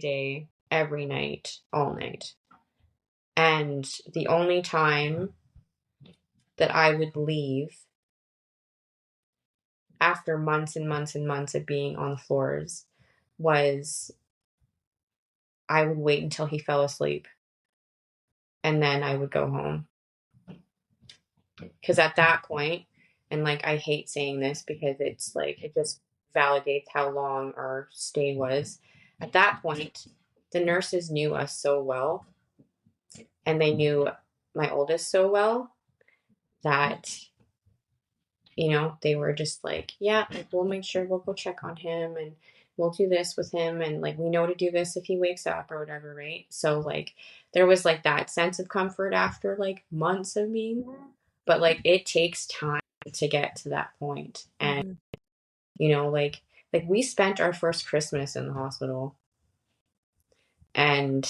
night, all night. And the only time that I would leave after months and months and months of being on the floors was I would wait until he fell asleep and then I would go home. Because at that point, and like I hate saying this because it's like it just validates how long our stay was. At that point, the nurses knew us so well and they knew my oldest so well that you know, they were just like, yeah, like, we'll make sure we'll go check on him and we'll do this with him. And like, we know to do this if he wakes up or whatever, right? So, like, there was like that sense of comfort after like months of being there. But like, it takes time to get to that point. And, Mm-hmm. you know, like we spent our first Christmas in the hospital. And,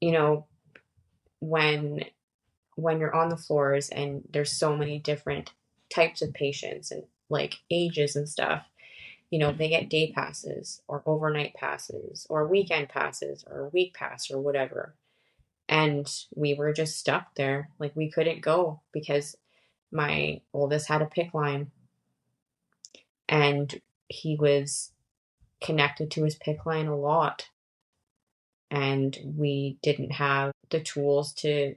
you know, when you're on the floors and there's so many different types of patients and like ages and stuff, you know, they get day passes or overnight passes or weekend passes or a week pass or whatever. And we were just stuck there. Like we couldn't go because my oldest had a PIC line and he was connected to his PIC line a lot. And we didn't have the tools to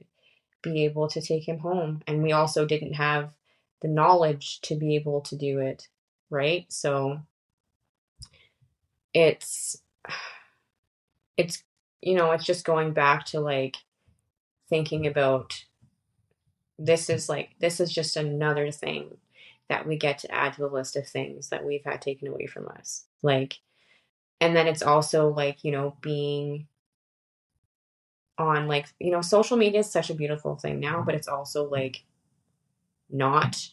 be able to take him home. And we also didn't have the knowledge to be able to do it. Right. So it's, it's, you know, it's just going back to like thinking about this is just another thing that we get to add to the list of things that we've had taken away from us. Like, and then it's also like, you know, being on like, you know, social media is such a beautiful thing now, but it's also like not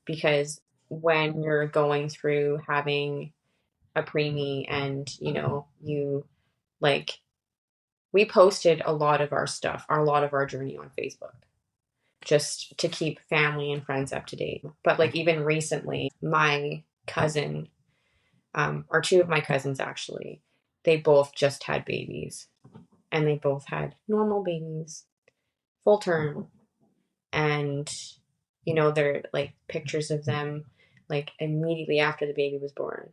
because when you're going through having a preemie and, you know, you like, we posted a lot of our stuff, a lot of our journey on Facebook just to keep family and friends up to date. But like even recently, my cousin, or two of my cousins actually, they both just had babies and they both had normal babies, full term. And, you know, they're like pictures of them like immediately after the baby was born,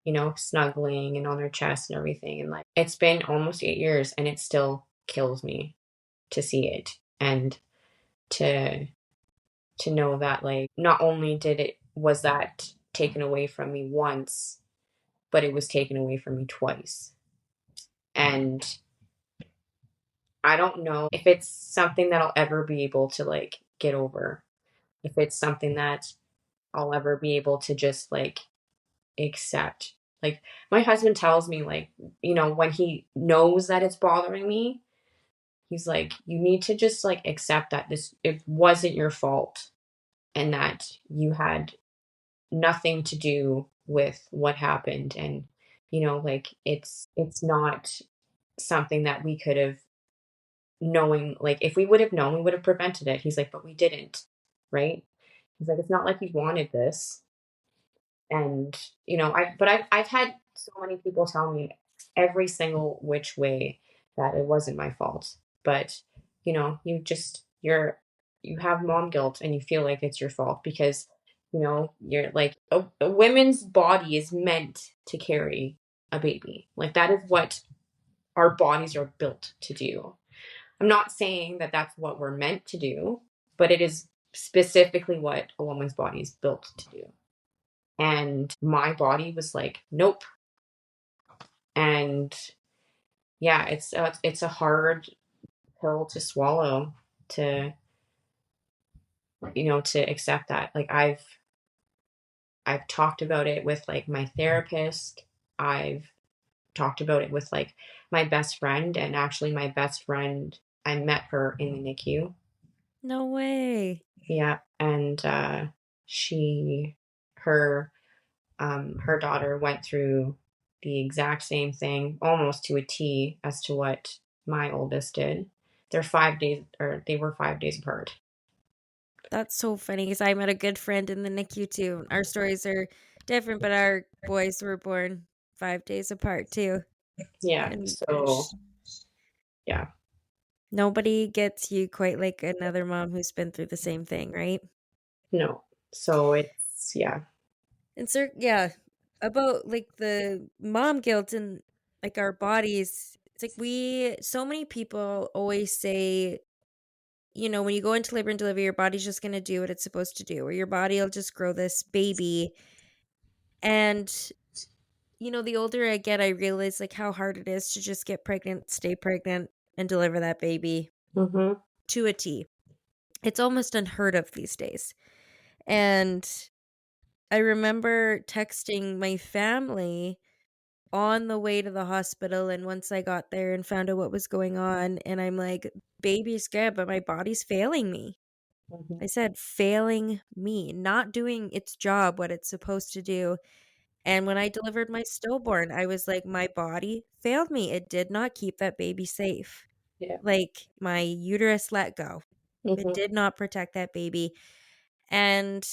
you know, snuggling and on their chest and everything. And like, it's been almost 8 years and it still kills me to see it and to know that like not only was that taken away from me once, but it was taken away from me twice. And I don't know if it's something that I'll ever be able to like get over. If it's something that I'll ever be able to just like accept. Like my husband tells me like, you know, when he knows that it's bothering me, he's like, you need to just like accept that this it wasn't your fault and that you had nothing to do with what happened. And you know, like it's not something that we could have knowing, like if we would have known we would have prevented it. He's like, but we didn't, right? He's like, it's not like you wanted this. And you know, I've had so many people tell me every single which way that it wasn't my fault. But you know, you're you have mom guilt and you feel like it's your fault because, you're like, a woman's body is meant to carry a baby. Like, that is what our bodies are built to do. I'm not saying that that's what we're meant to do, but it is specifically what a woman's body is built to do. And my body was like, nope. And yeah, it's a hard pill to swallow, to to accept that. Like, I've talked about it with like my therapist. I've talked about it with like my best friend, and actually my best friend, I met her in the NICU. No way. Yeah, and she her her daughter went through the exact same thing, almost to a T, as to what my oldest did. They were 5 days apart. That's so funny because I met a good friend in the NICU too. Our stories are different, but our boys were born 5 days apart too. Yeah, And so yeah, nobody gets you quite like another mom who's been through the same thing, right? no. So it's, yeah. And so, yeah, about like the mom guilt and like our bodies, it's like so many people always say, when you go into labor and delivery, your body's just going to do what it's supposed to do, or your body will just grow this baby. And, the older I get, I realize like how hard it is to just get pregnant, stay pregnant, and deliver that baby Mm-hmm. to a T. It's almost unheard of these days. And I remember texting my family on the way to the hospital, and once I got there and found out what was going on, and I'm like, baby's good, but my body's failing me. Mm-hmm. I said failing me, not doing its job, what it's supposed to do. And when I delivered my stillborn, I was like, my body failed me. It did not keep that baby safe. Yeah. Like, my uterus let go. It Mm-hmm. did not protect that baby. And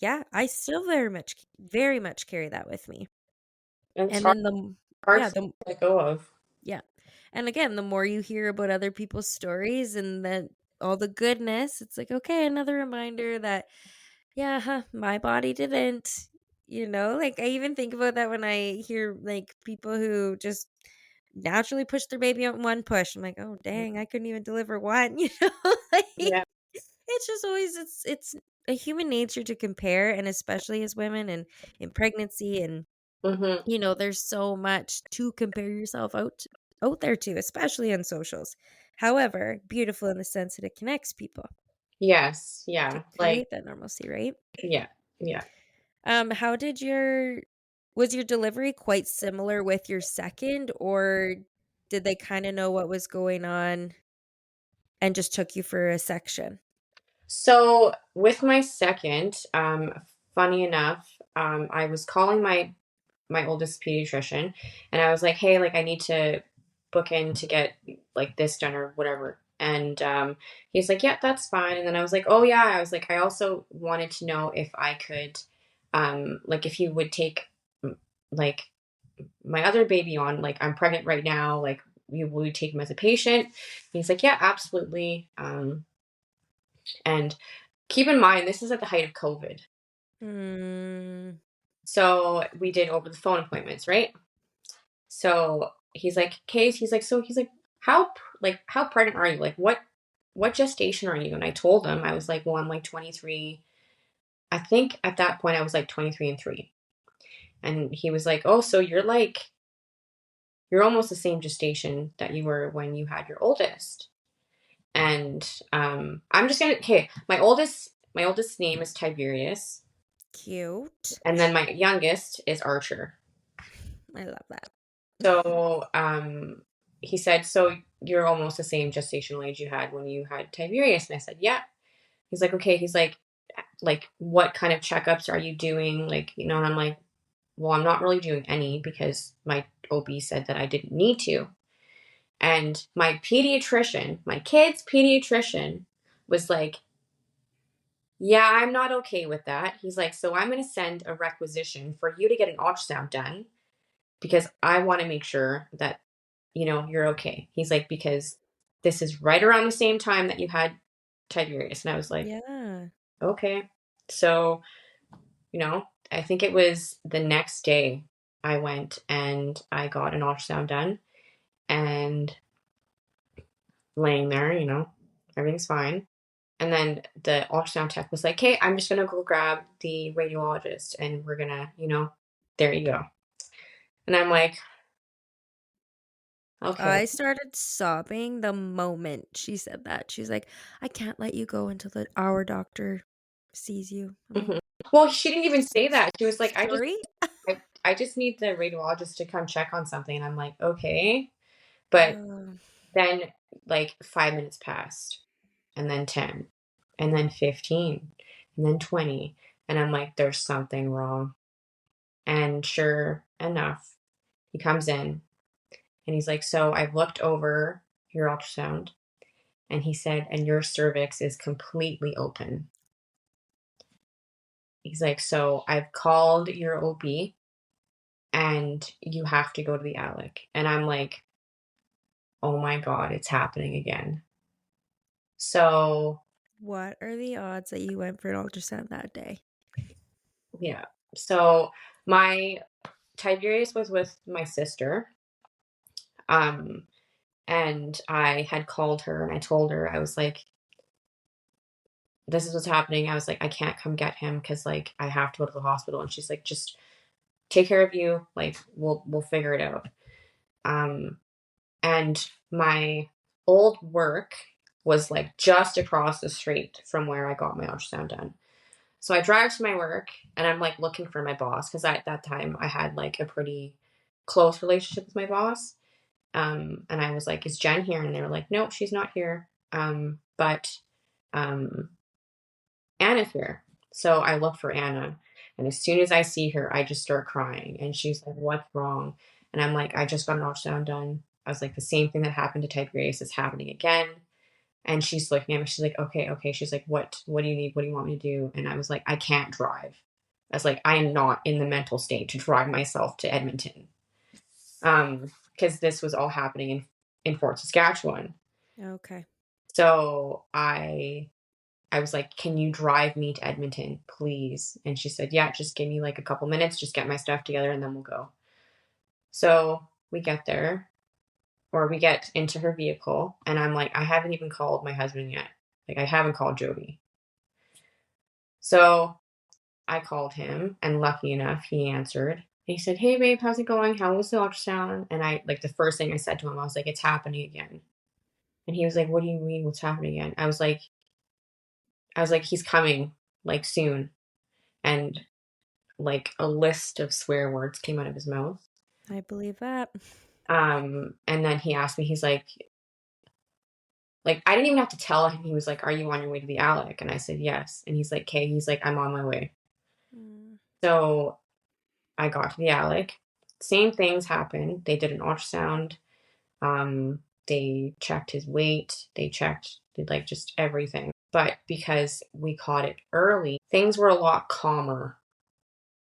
yeah, I still very much carry that with me. And it's And hard, then hard yeah, for me to let go of. yeah. And again, the more you hear about other people's stories and all the goodness, it's like, okay, another reminder that, yeah, my body didn't, like I even think about that when I hear like people who just naturally push their baby out in one push. I'm like, oh, dang, I couldn't even deliver one, like Yeah. it's just always, it's a human nature to compare. And especially as women and in pregnancy, and Mm-hmm. there's so much to compare yourself out there to, especially on socials. However, beautiful in the sense that it connects people Yes. to Yeah. Like, create that normalcy, right? yeah. Yeah. How did was your delivery quite similar with your second, or did they kind of know what was going on and just took you for a section? So with my second, funny enough, I was calling my oldest pediatrician, and I was like, hey, like, I need to book in to get like this done or whatever. And he's like, yeah, that's fine. And then I was like, oh yeah, I was like, I also wanted to know if I could, like, if you would take like my other baby on, like, I'm pregnant right now, like, you will you take him as a patient? And he's like, yeah, absolutely. And keep in mind, this is at the height of COVID. Hmm. So we did over the phone appointments, right? So he's like, Case, he's like, how pregnant are you? Like, what gestation are you? And I told him, I was like, well, I'm like 23. I think at that point I was like 23 and 3. And he was like, oh, so you're almost the same gestation that you were when you had your oldest. And I'm just gonna, okay, my oldest name is Tiberius, Cute. and then my youngest is Archer. I love that. So he said, so you're almost the same gestational age you had when you had Tiberius. And I said, yeah. He's like, okay. He's like, what kind of checkups are you doing? Like, and I'm like, well, I'm not really doing any because my OB said that I didn't need to. And my pediatrician, my kid's pediatrician, was like, yeah, I'm not okay with that. He's like, so I'm going to send a requisition for you to get an ultrasound done because I want to make sure that, you're okay. He's like, because this is right around the same time that you had Tiberius. And I was like, Yeah. okay. So, I think it was the next day I went and I got an ultrasound done and laying there, everything's fine. And then the ultrasound tech was like, hey, I'm just going to go grab the radiologist and we're going to, there you go. And I'm like, okay. I started sobbing the moment she said that. She's like, I can't let you go until our doctor sees you. I'm like, Mhm. Well, she didn't even say that. She was like, sorry? I just need the radiologist to come check on something. And I'm like, okay. But Oh, then like 5 minutes passed, and then 10, and then 15, and then 20. And I'm like, there's something wrong. And sure enough, he comes in and he's like, so I've looked over your ultrasound. And he said, and your cervix is completely open. He's like, so I've called your OB and you have to go to the ALEC. And I'm like, oh my God, it's happening again. So, what are the odds that you went for an ultrasound that day? yeah. So my Tiberius was with my sister. Um, and I had called her and I told her, I was like, this is what's happening. I was like, I can't come get him because like I have to go to the hospital. And she's like, just take care of you. Like we'll figure it out. Um, and my old work was like just across the street from where I got my ultrasound done. So I drive to my work and I'm like looking for my boss because at that time I had like a pretty close relationship with my boss. And I was like, is Jen here? And they were like, nope, she's not here. But um, Anna's here. So I look for Anna. And as soon as I see her, I just start crying. And she's like, what's wrong? And I'm like, I just got an ultrasound done. I was like, the same thing that happened to Tiberius is happening again. And she's looking at me. She's like, okay, okay. She's like, what do you need? What do you want me to do? And I was like, I can't drive. I was like, I am not in the mental state to drive myself to Edmonton. Because this was all happening in Fort Saskatchewan. Okay. So I was like, can you drive me to Edmonton, please? And she said, yeah, just give me like a couple minutes, just get my stuff together and then we'll go. So we get there, or we get into her vehicle, and I'm like, I haven't even called my husband yet. Like, I haven't called Jody. So I called him, and lucky enough, he answered. He said, hey, babe, how's it going? How was the ultrasound? And I, like, the first thing I said to him, I was like, it's happening again. And he was like, what do you mean, what's happening again? I was like, he's coming, like, soon. And like a list of swear words came out of his mouth. I believe that. And then he asked me, he's like, I didn't even have to tell him. He was like, are you on your way to the ALEC? And I said, yes. And he's like, okay. He's like, I'm on my way. Mm. So I got to the ALEC. Same things happened. They did an ultrasound. They checked his weight. They did like just everything. But because we caught it early, things were a lot calmer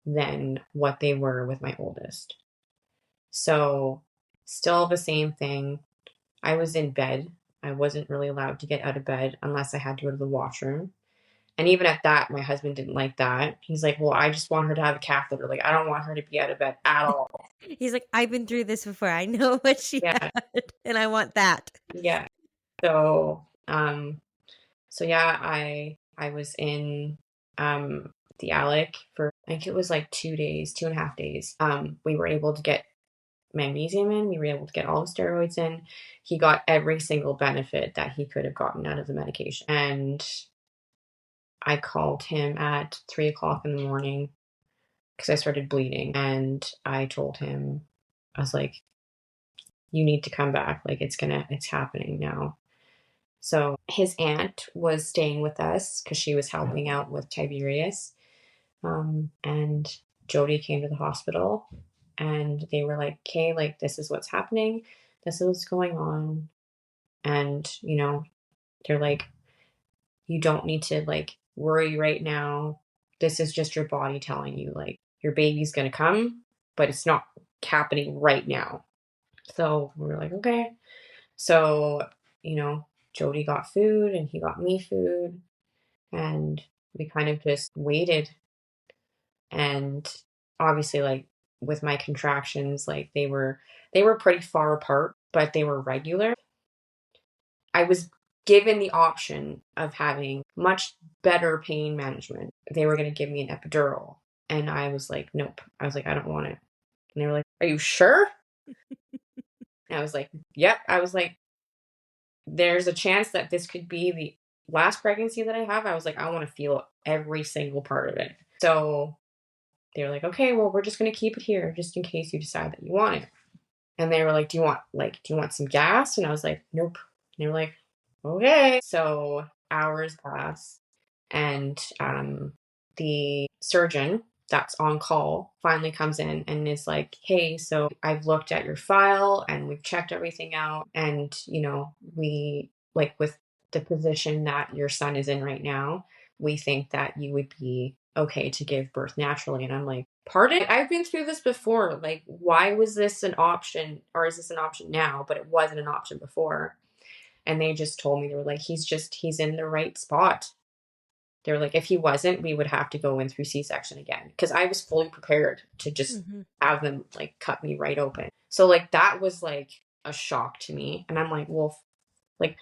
than what they were with my oldest. So, still the same thing. I was in bed. I wasn't really allowed to get out of bed unless I had to go to the washroom. And even at that, my husband didn't like that. He's like, well, I just want her to have a catheter. Like, I don't want her to be out of bed at all. He's like, I've been through this before. I know what she Yeah. had, and I want that. Yeah. So, so yeah, I was in the ALEC for I think it was like 2 days, 2.5 days. We were able to get magnesium in. We were able to get all the steroids in. He got every single benefit that he could have gotten out of the medication. And I called him at 3 o'clock in the morning because I started bleeding. And I told him, I was like, you need to come back. Like it's happening now. So his aunt was staying with us because she was helping out with Tiberius. And Jody came to the hospital and they were like, okay, like this is what's happening. This is what's going on. And, they're like, you don't need to like worry right now. This is just your body telling you like your baby's going to come, but it's not happening right now. So we were like, okay. So, you know, Jody got food and he got me food, and we kind of just waited. And obviously, like with my contractions, like they were pretty far apart, but they were regular. I was given the option of having much better pain management. They were going to give me an epidural, and I was like, nope. I was like, I don't want it. And they were like, are you sure? And I was like, yep. I was like, there's a chance that this could be the last pregnancy that I have. I was like, I want to feel every single part of it. So they were like, okay, well, we're just going to keep it here just in case you decide that you want it. And they were like, do you want some gas? And I was like, nope. And they were like, okay. So hours pass, and the surgeon that's on call finally comes in and is like, hey, so I've looked at your file and we've checked everything out. And, we, like, with the position that your son is in right now, we think that you would be okay to give birth naturally. And I'm like, pardon? I've been through this before. Like, why was this an option, or is this an option now? But it wasn't an option before. And they just told me, they were like, he's in the right spot. They were like, if he wasn't, we would have to go in through C-section again. Because I was fully prepared to just have them like cut me right open. So like that was like a shock to me. And I'm like, well, like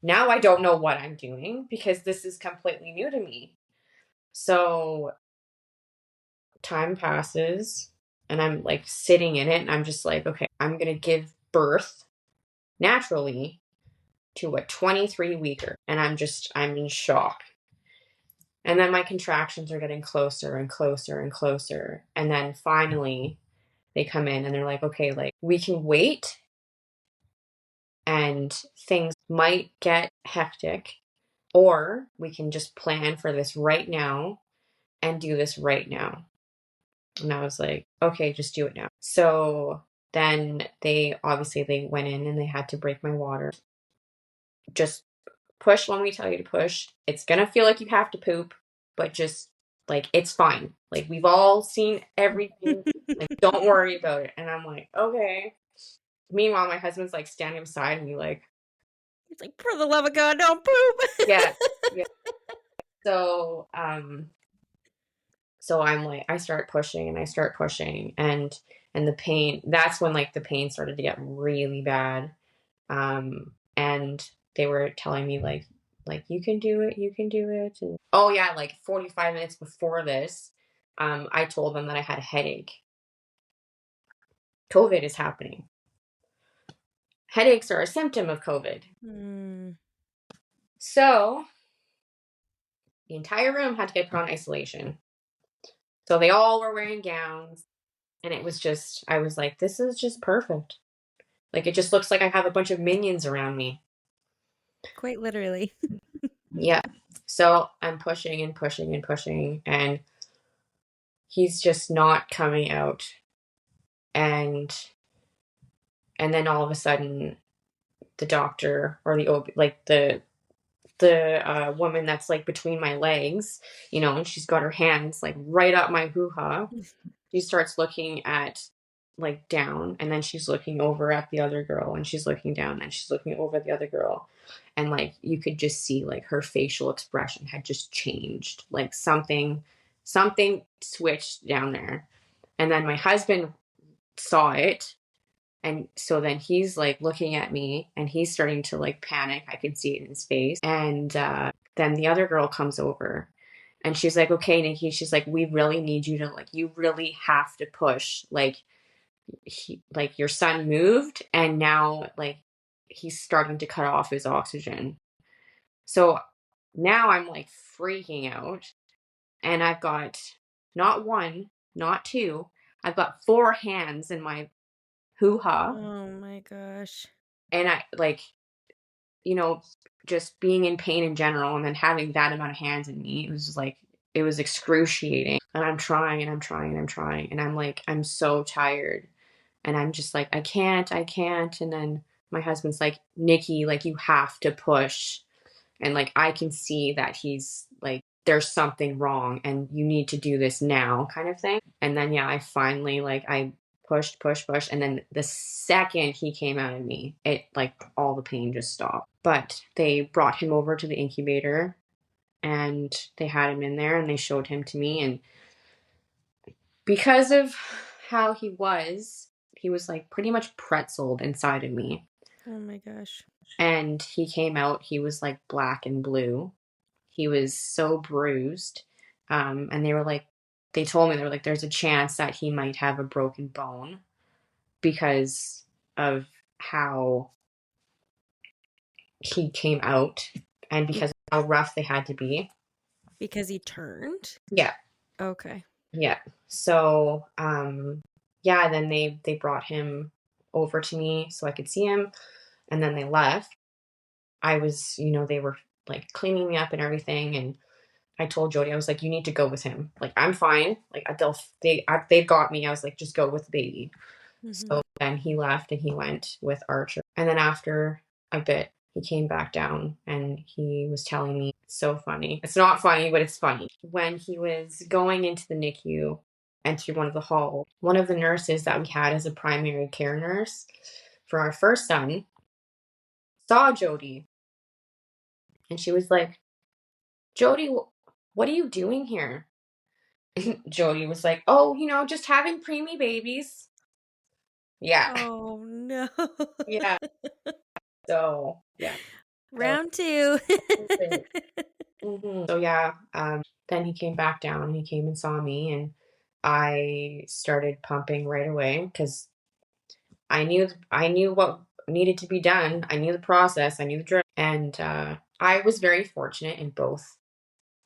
now I don't know what I'm doing because this is completely new to me. So time passes and I'm like sitting in it and I'm just like, okay, I'm going to give birth naturally to a 23-weeker. And I'm in shock. And then my contractions are getting closer and closer and closer. And then finally they come in and they're like, okay, like we can wait and things might get hectic, or we can just plan for this right now and do this right now. And I was like, okay, just do it now. So then they went in and they had to break my water. Just push when we tell you to push. It's going to feel like you have to poop, but just like, it's fine. Like, we've all seen everything. Like, don't worry about it. And I'm like, okay. Meanwhile, my husband's like standing beside me, like, he's like, for the love of God, don't poop. yeah. Yeah. So, so I'm like, I start pushing and the pain, that's when like the pain started to get really bad. And they were telling me like you can do it, and oh yeah, like 45 minutes before this, I told them that I had a headache. COVID is happening. Headaches are a symptom of COVID. So the entire room had to get put on isolation. So they all were wearing gowns, and it was just, I was like, this is just perfect. Like, it just looks like I have a bunch of minions around me. Quite literally. Yeah. So I'm pushing and pushing and pushing, and he's just not coming out. And then all of a sudden, the doctor or the woman that's like between my legs, and she's got her hands like right up my hoo-ha. She starts looking at like down, and then she's looking over at the other girl, and she's looking down, and she's looking over at the other girl. And like you could just see like her facial expression had just changed. Like something switched down there. And then my husband saw it. And so then he's like looking at me and he's starting to like panic. I can see it in his face. And then the other girl comes over and she's like, okay, Nikki, she's like, we really need you to like, you really have to push. Like, like your son moved and now like he's starting to cut off his oxygen. So now I'm like freaking out, and I've got not one, not two, I've got 4 hands in my hoo-ha. Oh my gosh. And I like, just being in pain in general and then having that amount of hands in me, it was just like, it was excruciating. And I'm trying and I'm trying and I'm trying. And I'm like, I'm so tired. And I'm just like, I can't. And then my husband's like, Nikki, like, you have to push. And like, I can see that he's like, there's something wrong and you need to do this now kind of thing. And then, yeah, I finally, like, I pushed. And then the second he came out of me, it like all the pain just stopped. But they brought him over to the incubator and they had him in there and they showed him to me. And because of how he was like pretty much pretzeled inside of me. Oh my gosh. And he came out, he was like black and blue. He was so bruised. And they told me, they were like, there's a chance that he might have a broken bone because of how he came out and because of how rough they had to be. Because he turned? Yeah. Okay. Yeah. So, yeah, then they brought him over to me so I could see him, and then they left. I was, they were like cleaning me up and everything, and I told Jody, I was like, you need to go with him. Like, I'm fine. Like, they've got me. I was like, just go with the baby. So then he left and he went with Archer. And then after a bit, he came back down and he was telling me, it's so funny. It's not funny, but it's funny. When he was going into the NICU and through one of the halls, one of the nurses that we had as a primary care nurse for our first son saw Jody. And she was like, Jody, what are you doing here? Jody was like, oh, just having preemie babies. Yeah. Oh no. Yeah. So, yeah. Round two. So yeah, then he came back down. He came and saw me, and I started pumping right away because I knew what needed to be done. I knew the process. I knew the drill, and I was very fortunate in both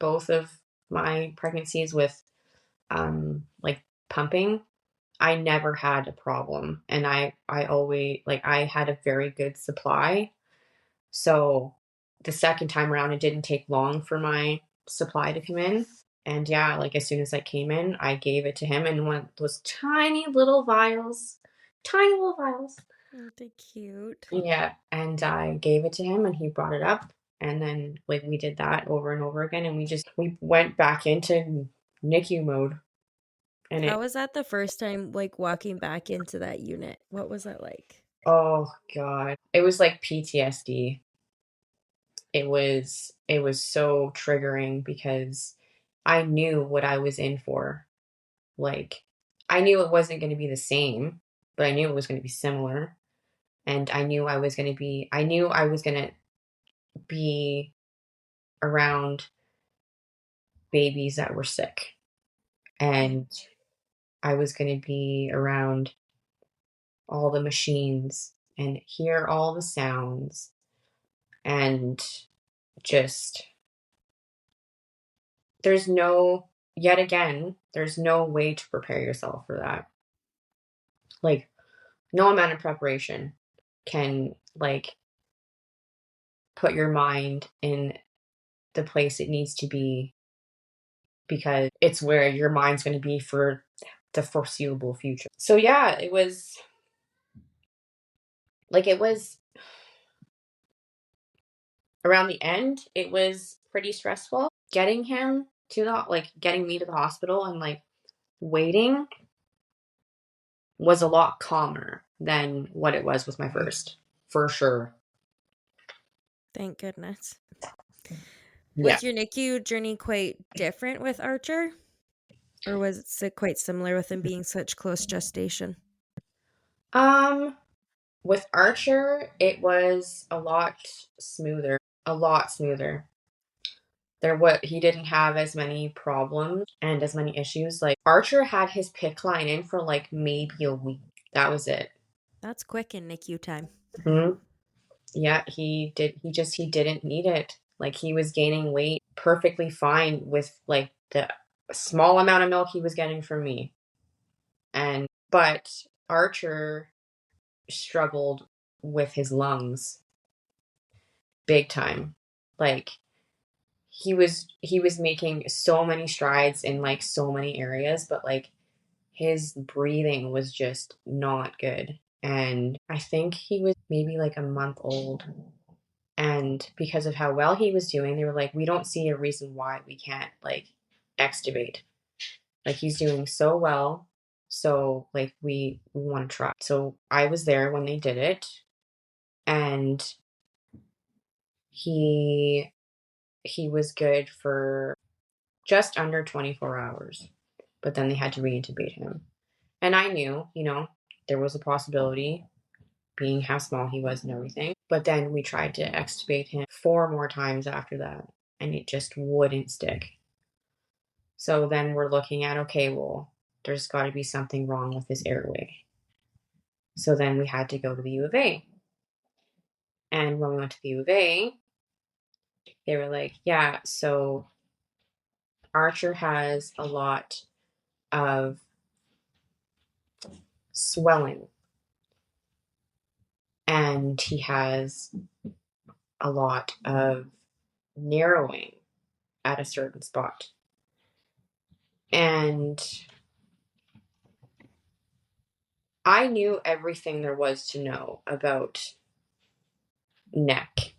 of my pregnancies with like pumping. I never had a problem, and I always I had a very good supply. So the second time around, it didn't take long for my supply to come in. And yeah, like as soon as I came in, I gave it to him in one of those tiny little vials. Tiny little vials. Aren't they cute? Yeah. And I gave it to him and he brought it up. And then like we did that over and over again. And we went back into NICU mode. And How was that the first time, like walking back into that unit? What was that like? oh God, it was like PTSD. It was so triggering because I knew what I was in for. Like I knew it wasn't going to be the same, but I knew it was going to be similar. And I knew I was going to be around babies that were sick. And I was going to be around all the machines and hear all the sounds and just yet again, there's no way to prepare yourself for that. Like, no amount of preparation can, like, put your mind in the place it needs to be because it's where your mind's going to be for the foreseeable future. So, yeah, it was around the end, it was pretty stressful. Getting getting me to the hospital and, like, waiting was a lot calmer than what it was with my first, for sure. Thank goodness. Yeah. Was your NICU journey quite different with Archer? Or was it quite similar with him being such close gestation? With Archer, it was a lot smoother. A lot smoother. He didn't have as many problems and as many issues. Like Archer had his PICC line in for like maybe a week. That was it. That's quick in NICU time. Mm-hmm. Yeah, he did. He didn't need it. Like he was gaining weight perfectly fine with like the small amount of milk he was getting from me. But Archer struggled with his lungs big time. Like he was making so many strides in like so many areas, but like his breathing was just not good. And I think he was maybe like a month old. And because of how well he was doing, they were like, we don't see a reason why we can't like extubate. Like he's doing so well. So like we want to try. So I was there when they did it, and he he was good for just under 24 hours. But then they had to reintubate him. And I knew, there was a possibility, being how small he was and everything. But then we tried to extubate him 4 more times after that, and it just wouldn't stick. So then we're looking at, okay, well, there's got to be something wrong with his airway. So then we had to go to the U of A. And when we went to the U of A, they were like, yeah, so Archer has a lot of swelling, and he has a lot of narrowing at a certain spot. And I knew everything there was to know about neck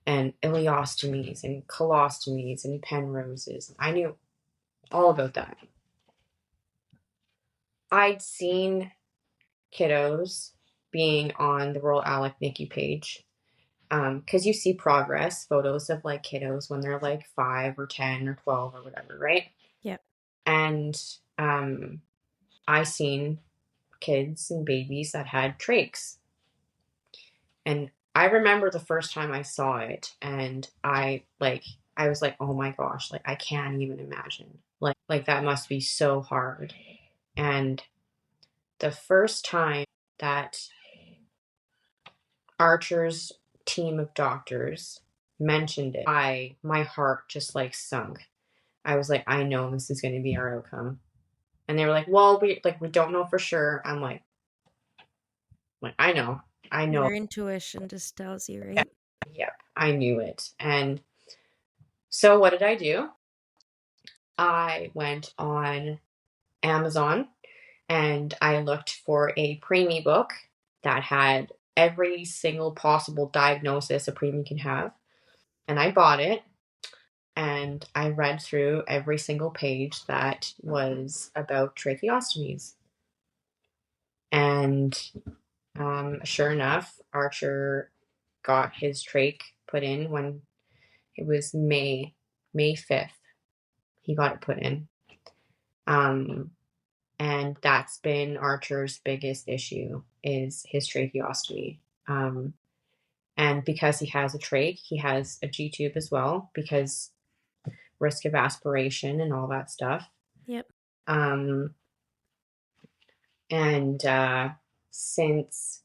and ileostomies and colostomies and Penroses. I knew all about that. I'd seen kiddos being on the Royal Alec NICU page, because you see progress photos of like kiddos when they're like 5 or 10 or 12 or whatever, right? Yep. And I seen kids and babies that had trachs. And I remember the first time I saw it, and I was like, oh my gosh, like I can't even imagine. Like that must be so hard. And the first time that Archer's team of doctors mentioned it, my heart just like sunk. I was like, I know this is going to be our outcome. And they were like, well, we don't know for sure. I'm like, I know. Your intuition just tells you, right? Yep, I knew it. And so what did I do? I went on Amazon and I looked for a preemie book that had every single possible diagnosis a preemie can have. And I bought it, and I read through every single page that was about tracheostomies. And sure enough, Archer got his trach put in when it was May 5th. He got it put in. And that's been Archer's biggest issue, is his tracheostomy. And because he has a trach, he has a G tube as well, because risk of aspiration and all that stuff. Yep. And since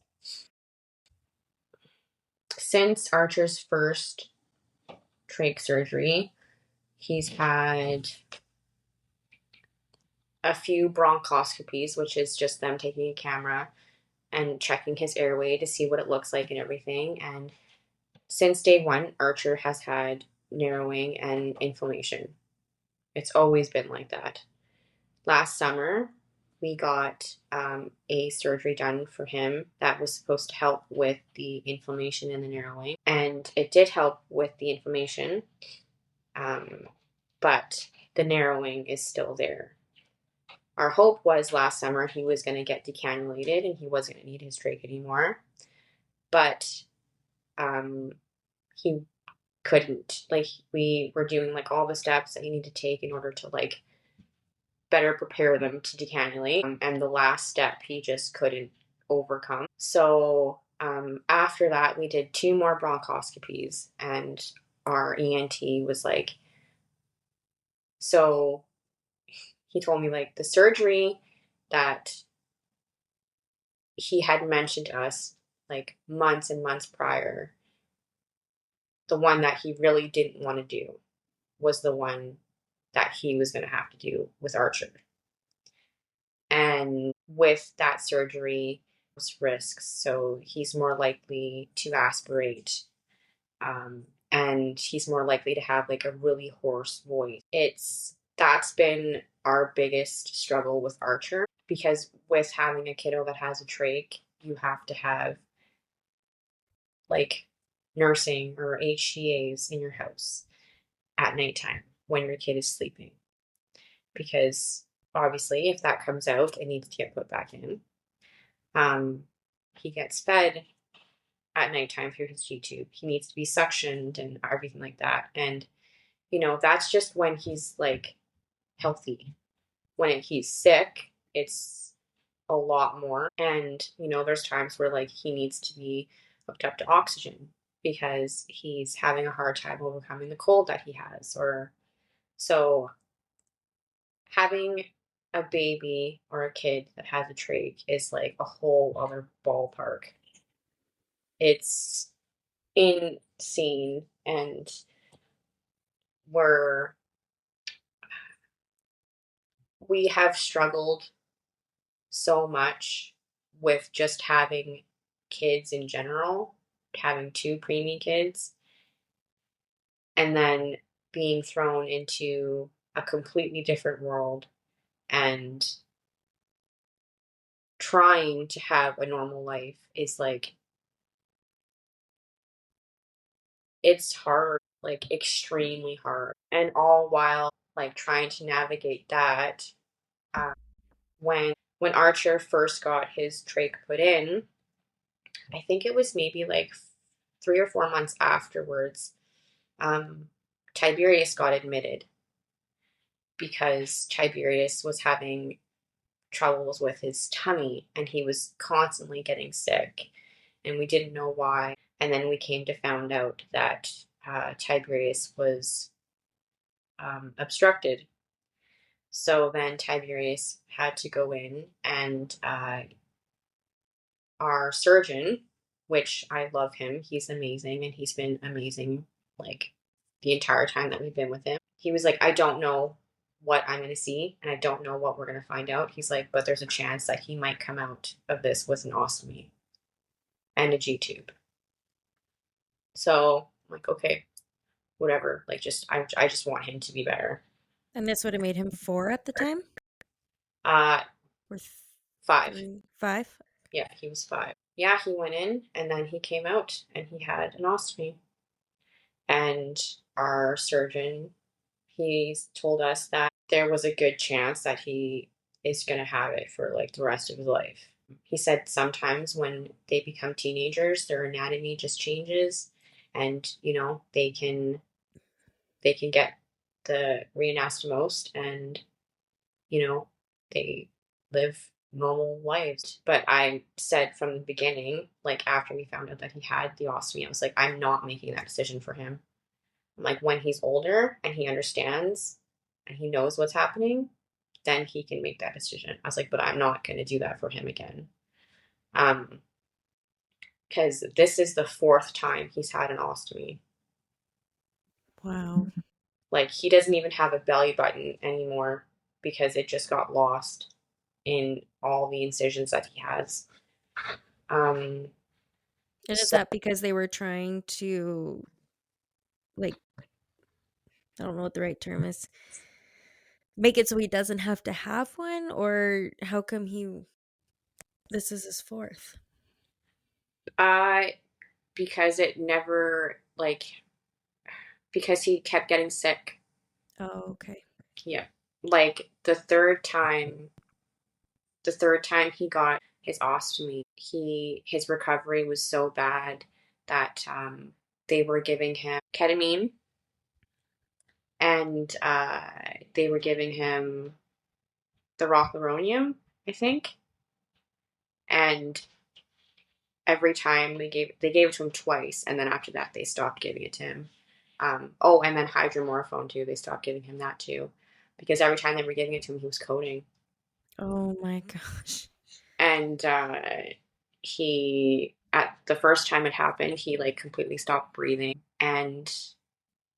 Archer's first trach surgery, he's had a few bronchoscopies, which is just them taking a camera and checking his airway to see what it looks like and everything. And since day one, Archer has had narrowing and inflammation. It's always been like that. Last summer, we got a surgery done for him that was supposed to help with the inflammation and the narrowing. And it did help with the inflammation, but the narrowing is still there. Our hope was last summer he was going to get decannulated and he wasn't going to need his trach anymore. But he couldn't. Like, we were doing like all the steps that you need to take in order to like better prepare them to decannulate. And the last step he just couldn't overcome. So after that, we did 2 more bronchoscopies, and our ENT was like, so he told me like the surgery that he had mentioned to us like months and months prior, the one that he really didn't want to do was the one that he was going to have to do with Archer. And with that surgery, risks. So he's more likely to aspirate, and he's more likely to have like a really hoarse voice. That's been our biggest struggle with Archer, because with having a kiddo that has a trach, you have to have like nursing or HCAs in your house at nighttime when your kid is sleeping, because obviously, if that comes out, it needs to get put back in. Um, he gets fed at nighttime through his G tube. He needs to be suctioned and everything like that. And, that's just when he's like healthy. When he's sick, it's a lot more. And, there's times where like he needs to be hooked up to oxygen because he's having a hard time overcoming the cold that he has. Or so having a baby or a kid that has a trach is like a whole other ballpark. It's insane. And we're we have struggled so much with just having kids in general, having two preemie kids, and then being thrown into a completely different world and trying to have a normal life is like, it's hard, like extremely hard. And all while like trying to navigate that, uh, when Archer first got his trach put in, I think it was maybe like 3 or 4 months afterwards, um, Tiberius got admitted because Tiberius was having troubles with his tummy and he was constantly getting sick, and we didn't know why. And then we came to find out that Tiberius was obstructed. So then Tiberius had to go in, and our surgeon, which I love him, he's amazing, and he's been amazing like the entire time that we've been with him. He was like, I don't know what I'm going to see, and I don't know what we're going to find out. He's like, but there's a chance that he might come out of this with an ostomy and a G tube. So I'm like, okay, whatever. Like, I just want him to be better. And this would have made him 4 at the time? Uh, Or 5. 3, 5? Yeah, he was 5. Yeah, he went in and then he came out and he had an ostomy. And our surgeon, he told us that there was a good chance that he is going to have it for like the rest of his life. He said sometimes when they become teenagers, their anatomy just changes, and they can get the reanastomosed, and you know they live normal lives. But I said from the beginning, like after we found out that he had the ostomy, I was like, I'm not making that decision for him. I'm like, when he's older and he understands and he knows what's happening, then he can make that decision. I was like, but I'm not going to do that for him again. Because this is the 4th time he's had an ostomy. Wow. Like, he doesn't even have a belly button anymore because it just got lost in all the incisions that he has. And is So, that because they were trying to, like, I don't know what the right term is, make it so he doesn't have to have one? Or how come this is his 4th? I, because it never, like, because he kept getting sick. Oh, okay. Yeah. Like, the third time he got his ostomy, his recovery was so bad that they were giving him ketamine, and they were giving him the rocuronium, I think. And every time they gave it to him twice, and then after that they stopped giving it to him. And then hydromorphone too. They stopped giving him that too, because every time they were giving it to him, he was coding. Oh my gosh. And he at the first time it happened, he like completely stopped breathing, and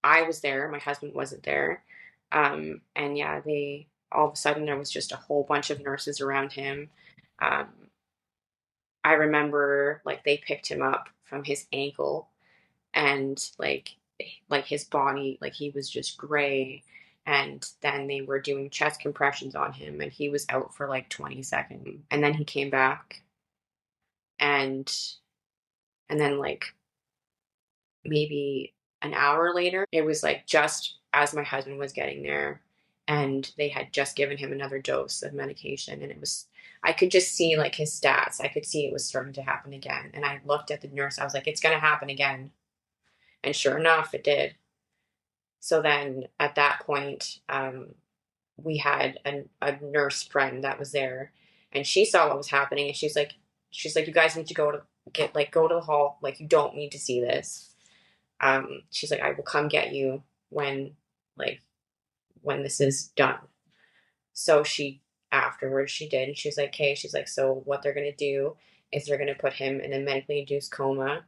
I was there, my husband wasn't there. And yeah, they all of a sudden there was just a whole bunch of nurses around him. um, I remember like they picked him up from his ankle, and like his body, like he was just gray, and then they were doing chest compressions on him, and he was out for like 20 seconds, and then he came back, and then like maybe an hour later, it was like just as my husband was getting there, and they had just given him another dose of medication, and I could just see like his stats. I could see it was starting to happen again. And I looked at the nurse. I was like, it's going to happen again. And sure enough, it did. So then at that point, we had a nurse friend that was there, and she saw what was happening, and you guys need to go to the hall. Like, you don't need to see this. She's like, I will come get you like, when this is done. So afterwards she did, and she's like, okay, she's like, so what they're going to do is they're going to put him in a medically induced coma.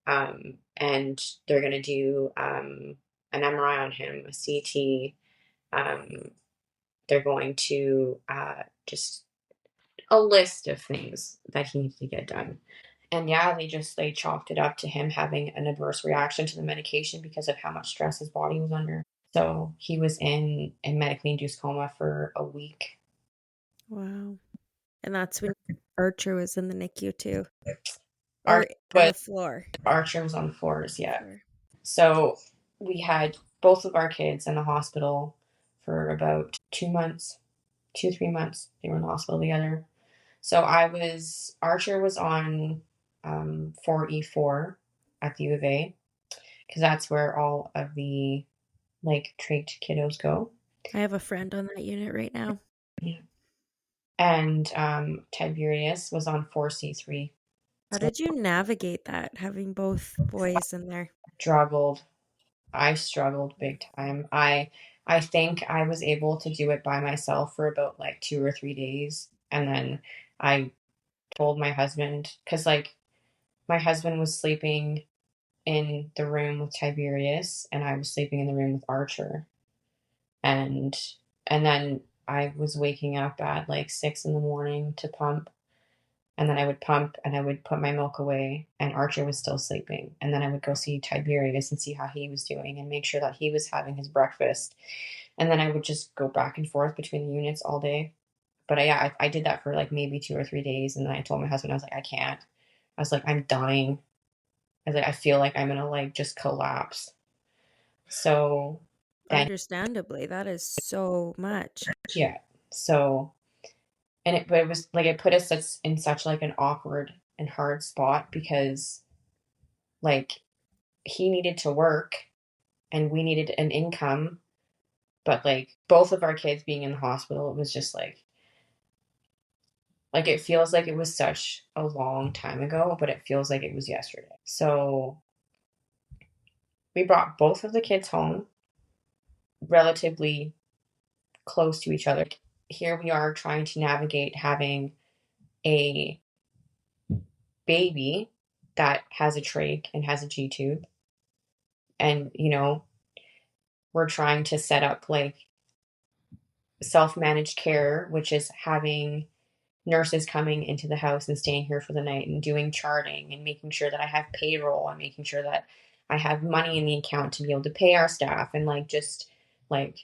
And they're going to do, an MRI on him, a CT. They're going to, just a list of things that he needs to get done. And yeah, they chalked it up to him having an adverse reaction to the medication because of how much stress his body was under. So he was in a medically induced coma for a week. Wow. And that's when Archer was in the NICU too. Or Archer on was, the floor. Archer was on the floors, yeah. So we had both of our kids in the hospital for about 2 months, 3 months. They were in the hospital together. So Archer was on 4E4 at the U of A, because that's where all of the like trach kiddos go. I have a friend on that unit right now. Yeah. And Tiberius was on 4C3. How did you navigate that, having both boys in there? I struggled big time. I think I was able to do it by myself for about like 2 or 3 days, and then I told my husband, because like my husband was sleeping in the room with Tiberius, and I was sleeping in the room with Archer, and then I was waking up at like 6 in the morning to pump. And then I would pump and I would put my milk away, and Archer was still sleeping. And then I would go see Tiberius and see how he was doing and make sure that he was having his breakfast. And then I would just go back and forth between the units all day. But I did that for like maybe 2 or 3 days. And then I told my husband, I was like, I can't. I was like, I'm dying. I was like, I feel like I'm going to like just collapse. So then, Understandably, that is so much. yeah. So, but it was like, it put us in such like an awkward and hard spot, because like he needed to work and we needed an income, but like both of our kids being in the hospital, it was just like it feels like it was such a long time ago, but it feels like it was yesterday. So we brought both of the kids home relatively close to each other. Here we are trying to navigate having a baby that has a trach and has a G tube. And, we're trying to set up like self-managed care, which is having nurses coming into the house and staying here for the night and doing charting and making sure that I have payroll and making sure that I have money in the account to be able to pay our staff, and like just like,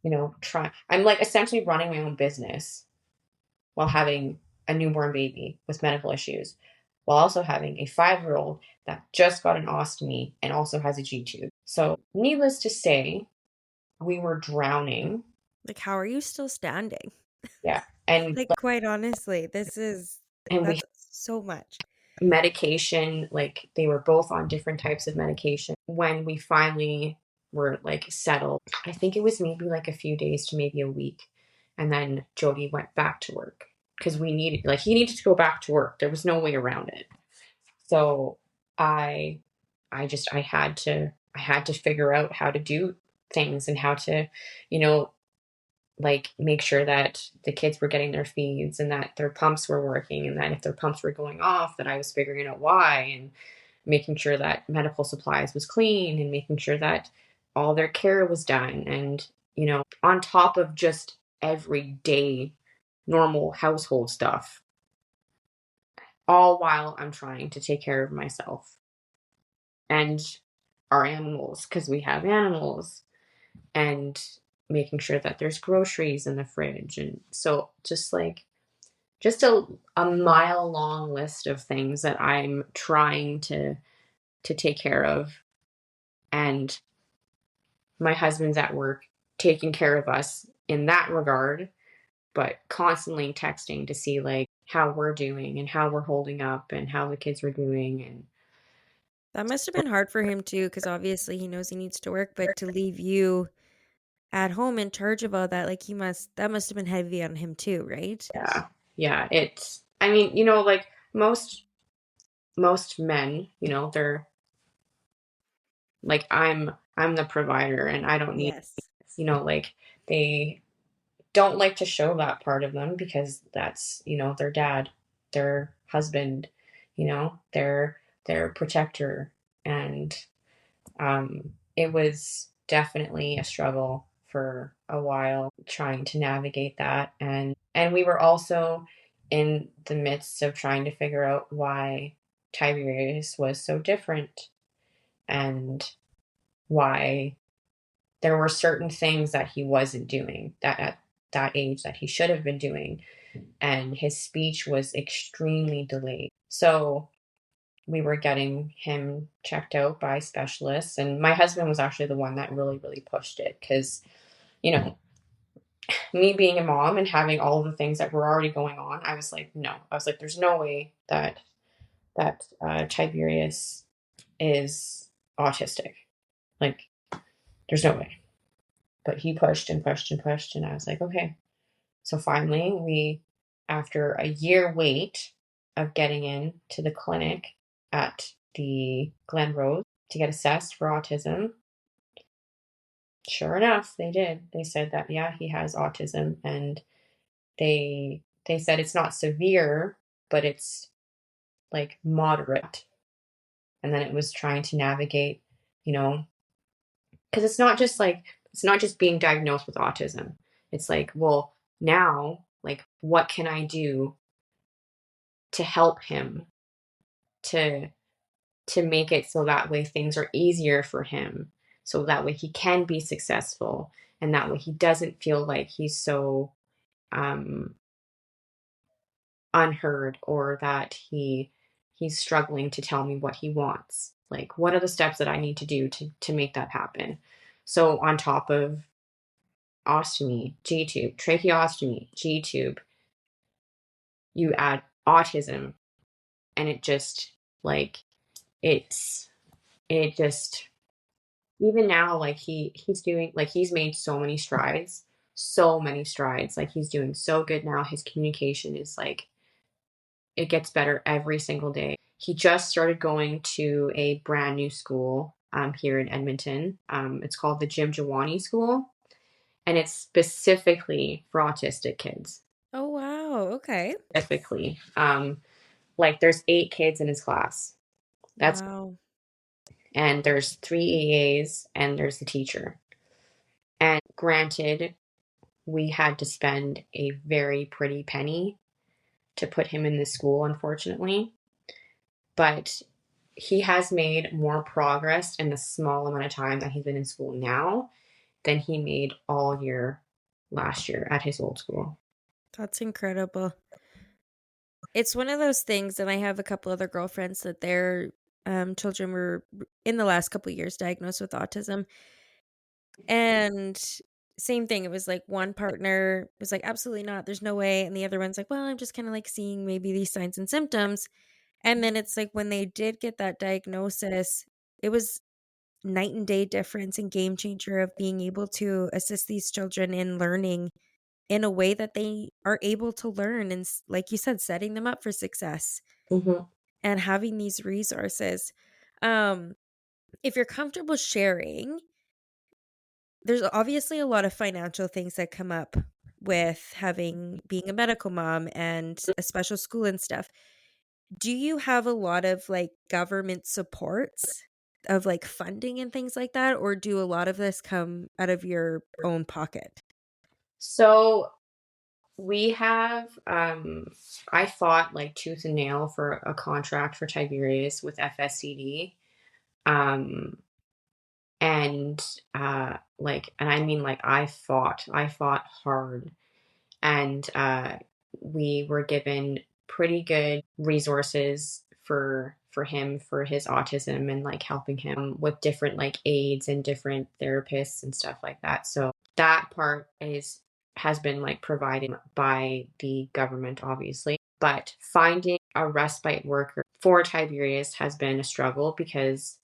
I'm like essentially running my own business while having a newborn baby with medical issues, while also having a 5-year-old that just got an ostomy and also has a G tube. So needless to say, we were drowning. Like, how are you still standing? Yeah. And like, quite honestly, that's so much. Medication, like they were both on different types of medication. When we finally were like settled, I think it was maybe like a few days to maybe a week. And then Jody went back to work because he needed to go back to work. There was no way around it. So I had to figure out how to do things and how to, like make sure that the kids were getting their feeds and that their pumps were working, and that if their pumps were going off, that I was figuring out why, and making sure that medical supplies was clean, and making sure that all their care was done. And, on top of just everyday normal household stuff, all while I'm trying to take care of myself and our animals, because we have animals, and making sure that there's groceries in the fridge. And so just a mile long list of things that I'm trying to take care of. And my husband's at work taking care of us in that regard, but constantly texting to see like how we're doing and how we're holding up and how the kids were doing. And That must have been hard for him too, because obviously he knows he needs to work, but to leave you at home in charge of all that, like that must have been heavy on him too, right? yeah, yeah, it's, I mean, you know, like most men, you know, they're like, I'm the provider and I don't need, Yes. you know, like they don't like to show that part of them because that's, you know, their dad, their husband, you know, their protector. And it was definitely a struggle for a while trying to navigate that. And we were also in the midst of trying to figure out why Tiberius was so different and why there were certain things that he wasn't doing that at that age that he should have been doing, and his speech was extremely delayed. So we were getting him checked out by specialists, and my husband was actually the one that really pushed it because, you know, me being a mom and having all of the things that were already going on, I was like, no. I was like, there's no way that Tiberius is autistic. Like, there's no way. But he pushed and pushed and pushed, and I was like, okay. So finally, after a year wait of getting in to the clinic at the Glen Rose to get assessed for autism, sure enough, they did. They said that, yeah, he has autism, and they said it's not severe, but it's like moderate. And then it was trying to navigate, you know, because it's not just being diagnosed with autism. It's like, well, now, like, what can I do to help him to make it so that way things are easier for him, so that way he can be successful, and that way he doesn't feel like he's so um unheard, or that he's struggling to tell me what he wants. Like, what are the steps that I need to do to make that happen? So on top of ostomy, G tube, tracheostomy, G tube, you add autism, and it just like it's it just even now, like he's doing, like, he's made so many strides, like he's doing so good now. His communication is like, it gets better every single day. He just started going to a brand new school here in Edmonton. It's called the Jim Jawani School, and it's specifically for autistic kids. Oh, wow. Okay. Specifically, like there's 8 kids in his class. That's Wow. And there's 3 EAs and there's the teacher. And granted, we had to spend a very pretty penny to put him in this school, unfortunately. But he has made more progress in the small amount of time that he's been in school now than he made all year last year at his old school. That's incredible. It's one of those things, and I have a couple other girlfriends that their children were in the last couple of years diagnosed with autism. And same thing. It was like one partner was like, absolutely not, there's no way. And the other one's like, well, I'm just kind of like seeing maybe these signs and symptoms. And then it's like when they did get that diagnosis, it was night and day difference and game changer of being able to assist these children in learning in a way that they are able to learn. And like you said, setting them up for success Mm-hmm. and having these resources. Um, if you're comfortable sharing, there's obviously a lot of financial things that come up with being a medical mom and a special school and stuff. Do you have a lot of like government supports of like funding and things like that, or do a lot of this come out of your own pocket? So we have, I fought like tooth and nail for a contract for Tiberius with FSCD. Um, and and I mean, like, I fought hard, and we were given pretty good resources for for him for his autism and like helping him with different like aids and different therapists and stuff like that. So that part is has been like provided by the government, obviously. But finding a respite worker for Tiberius has been a struggle because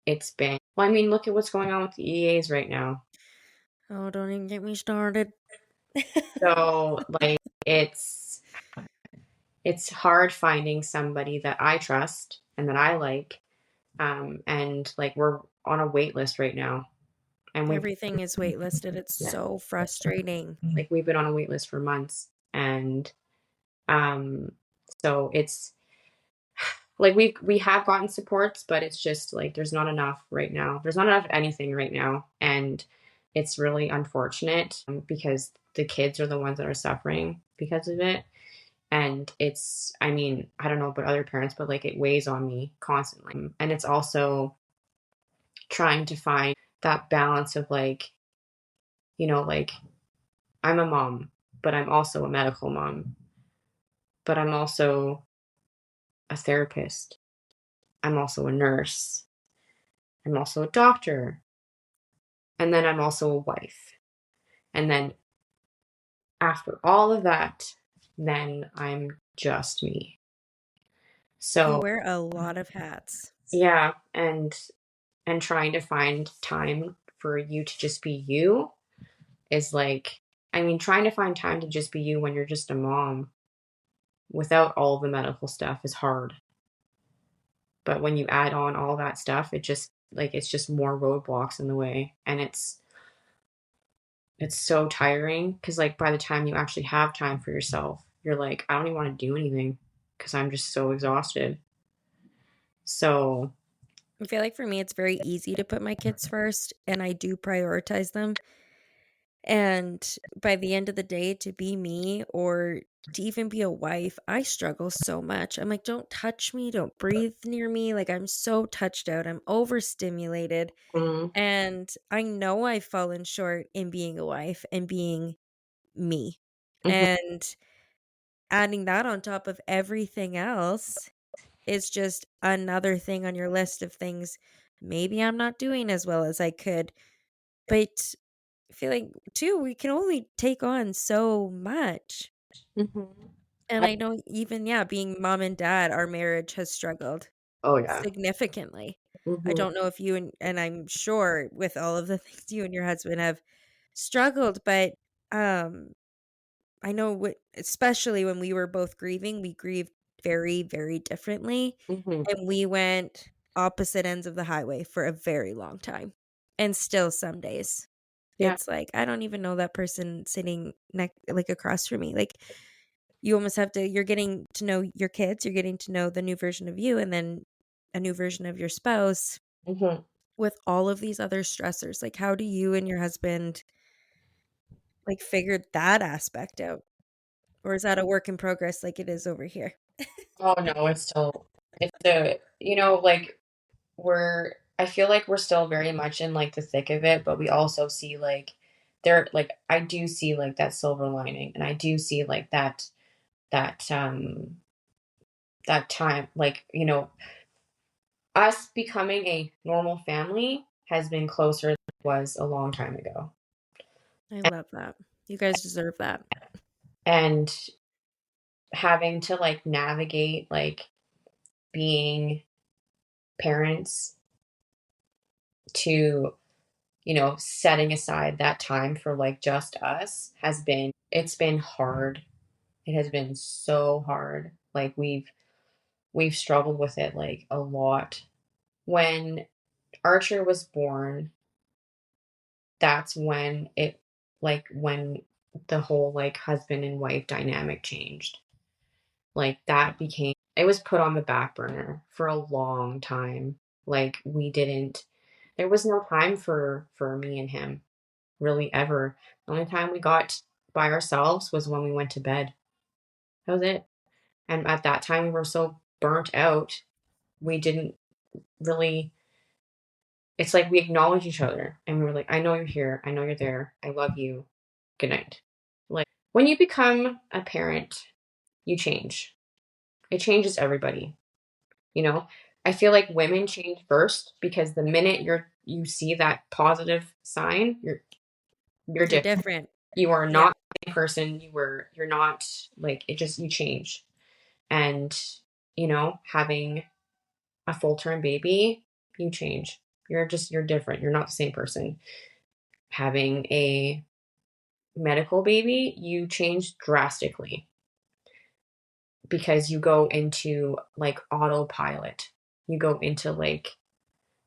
it's been, well, I mean, look at what's going on with the EAs right now. Oh, don't even get me started. So, like, it's it's hard finding somebody that I trust and that I like. And like we're on a wait list right now. And we've Everything is waitlisted. It's yeah, so frustrating. like we've been on a wait list for months. And um so it's like we have gotten supports, but it's just like there's not enough right now. There's not enough of anything right now. And it's really unfortunate because the kids are the ones that are suffering because of it. And it's, I mean, I don't know about other parents, but like it weighs on me constantly. And it's also trying to find that balance of like, like I'm a mom, but I'm also a medical mom, but I'm also a therapist. I'm also a nurse. I'm also a doctor. And then I'm also a wife. And then after all of that, then I'm just me. You So, wear a lot of hats. yeah, and trying to find time for you to just be you is like, I mean, trying to find time to just be you when you're just a mom without all the medical stuff is hard. But when you add on all that stuff, it just like it's just more roadblocks in the way. And it's so tiring because like by the time you actually have time for yourself, you're like, I don't even want to do anything because I'm just so exhausted. So, I feel like for me, it's very easy to put my kids first, and I do prioritize them. And by the end of the day, to be me or to even be a wife, I struggle so much. I'm like, don't touch me, don't breathe near me. Like, I'm so touched out, I'm overstimulated. mm, And I know I've fallen short in being a wife and being me. mhm, And adding that on top of everything else is just another thing on your list of things maybe I'm not doing as well as I could. But I feel like too, we can only take on so much. mhm. And I know even, yeah, being mom and dad, our marriage has struggled Oh yeah. significantly. I Mhm, don't know if you and I'm sure with all of the things you and your husband have struggled, but um I know especially when we were both grieving, we grieved very, very differently. mhm. And we went opposite ends of the highway for a very long time. And still some days Yeah. it's like I don't even know that person sitting like across from me. Like you almost have to you're getting to know your kids, you're getting to know the new version of you and then a new version of your spouse Mhm. with all of these other stressors. Like how do you and your husband like figure that aspect out? Or is that a work in progress like it is over here? Oh no, it's the like I feel like we're still very much in like the thick of it, but we also see like I do see like that silver lining and I do see like that that time like us becoming a normal family has been closer than it was a long time ago. I love that. You guys deserve that. And having to like navigate like being parents to setting aside that time for like just us it's been hard. It has been so hard. Like we've struggled with it like a lot. When Archer was born, that's when when the whole like husband and wife dynamic changed. Like that became it was put on the back burner for a long time. Like we didn't there was no time for me and him really ever. The only time we got by ourselves was when we went to bed. That was it. And at that time, we were so burnt out, we didn't really. It's like we acknowledge each other and we were like, I know you're here. I know you're there. I love you. Good night. Like when you become a parent, you change. It changes everybody. You know, I feel like women change first because the minute you see that positive sign, you're You're different. different. You are Yeah. not the same person you're not, like, it just, you change. And, having a full-term baby, you change. You're different. You're not the same person. Having a medical baby, you change drastically because you go into like autopilot. You go into like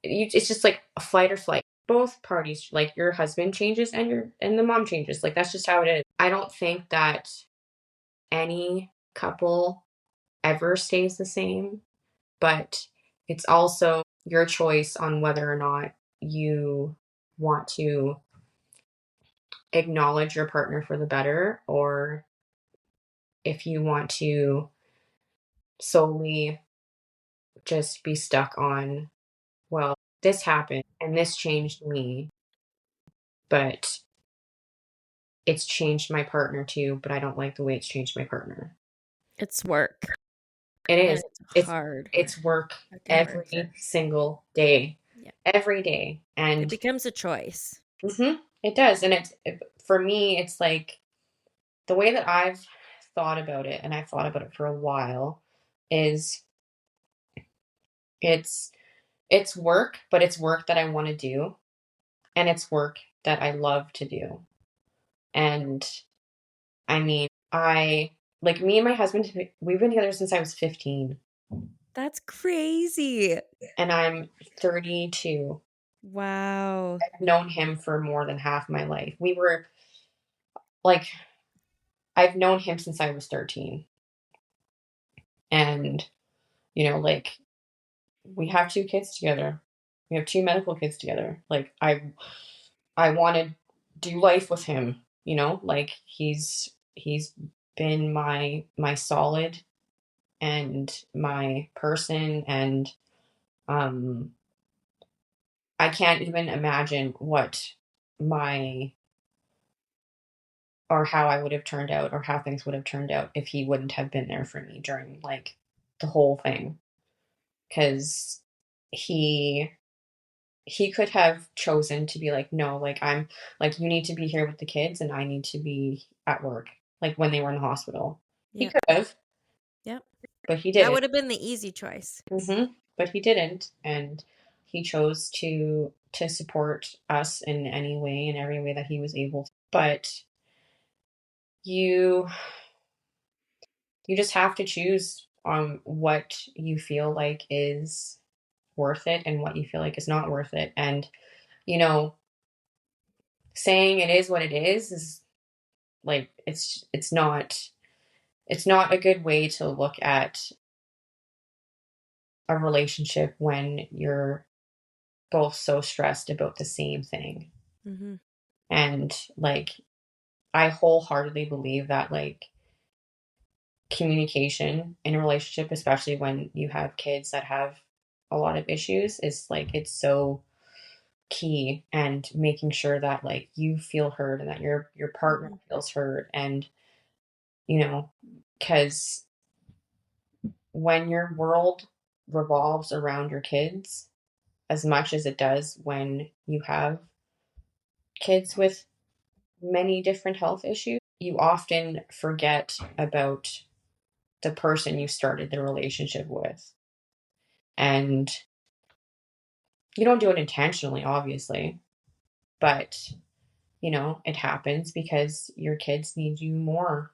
it's just like a fight or flight. Both parties, like your husband changes and the mom changes. Like that's just how it is. I don't think that any couple ever stays the same, but it's also your choice on whether or not you want to acknowledge your partner for the better, or if you want to solely just be stuck on, well, this happened and this changed me, but it's changed my partner too, but I don't like the way it's changed my partner. It's work It and is. it's It's hard. it's work Fucking work. every single day. Yeah. Every day. It And becomes a choice. it does. And for me, it's like the way that I've thought about it, and I've thought about it for a while, is it's it's work, but it's work that I want to do, and it's work that I love to do. And I mean, I like me and my husband, we've been together since I was 15, That's crazy. and I'm 32. Wow. I've known him for more than half my life. We were like, I've known him since I was 13. And, like, we have two kids together. We have two medical kids together. Like, I want to do life with him, like he's been my solid and my person, and um I can't even imagine what my or how I would have turned out, or how things would have turned out if he wouldn't have been there for me during like the whole thing. Cuz he he could have chosen to be like, no, like, I'm like, you need to be here with the kids and I need to be at work, like when they were in the hospital. He Yep. could have, Yep. but he That didn't. would have been the easy choice. But he didn't, and he chose to support us in any way, in every way that he was able to. But you you just have to choose on what you feel like is worth it and what you feel like is not worth it. And you know saying it is what it is like, it's not a good way to look at a relationship when you're both so stressed about the same thing. Mm-hmm. And like, I wholeheartedly believe that, like, communication in a relationship, especially when you have kids that have a lot of issues, is like, it's so key. And making sure that like you feel heard and that your partner Mm-hmm. feels heard. And you know because when your world revolves around your kids as much as it does when you have kids with many different health issues, you often forget about the person you started the relationship with. And you don't do it intentionally, obviously, but it happens because your kids need you more.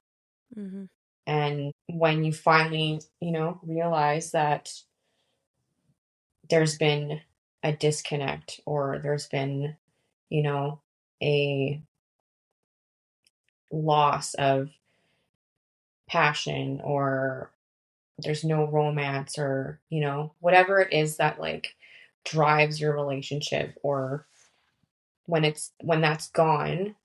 Mm-hmm. And when you finally, realize that there's been a disconnect, or there's been, you know, a loss of passion, or there's no romance, or, whatever it is that like drives your relationship, or when that's gone,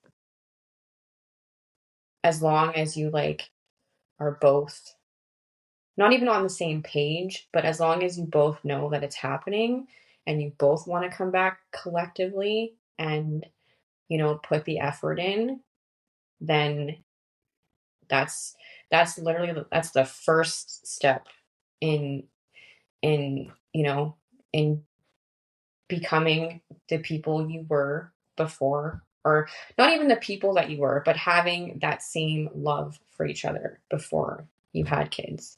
as long as you like are both not even on the same page, but as long as you both know that it's happening and you both want to come back collectively and, put the effort in, then that's that's literally that's the first step in in, in becoming the people you were before, or not even the people that you were, but having that same love for each other before you had kids.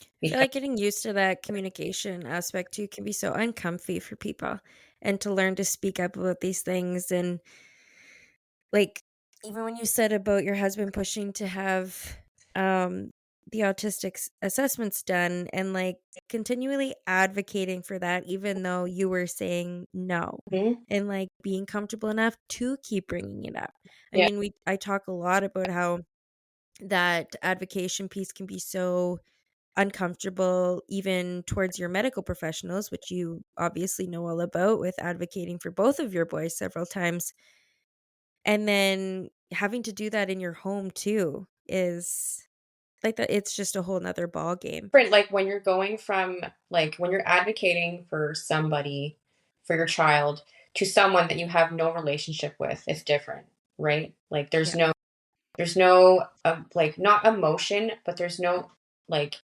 I feel Because like getting used to that communication aspect too can be so uncomfy for people, and to learn to speak up about these things. And like, even when you said about your husband pushing to have um the assessments done, and like continually advocating for that even though you were saying no, Mhm. and like being comfortable enough to keep bringing it up. I Yeah, mean, I talk a lot about how that advocation piece can be so uncomfortable even towards your medical professionals, which you obviously know all about with advocating for both of your boys several times. And then having to do that in your home too is like that, it's just a whole nother ball game. different, like when you're going from, like when you're advocating for somebody, for your child, to someone that you have no relationship with, it's different, right? Like Yeah. there's no like, not emotion, but there's no like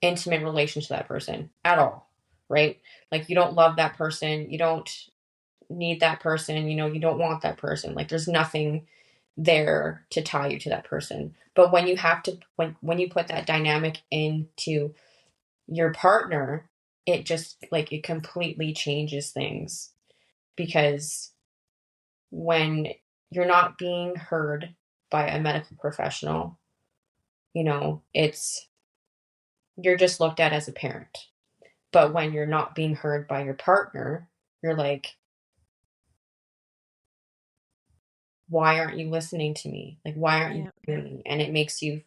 intimate relation to that person at all, right? Like you don't love that person, you don't need that person, you don't want that person. Like there's nothing there to tie you to that person. But when you have to, when you put that dynamic into your partner, it just like it completely changes things, because when you're not being heard by a medical professional, it's you're just looked at as a parent. But when you're not being heard by your partner, you're like, why aren't you listening to me? Like, why aren't you Yeah. hearing me? And it makes you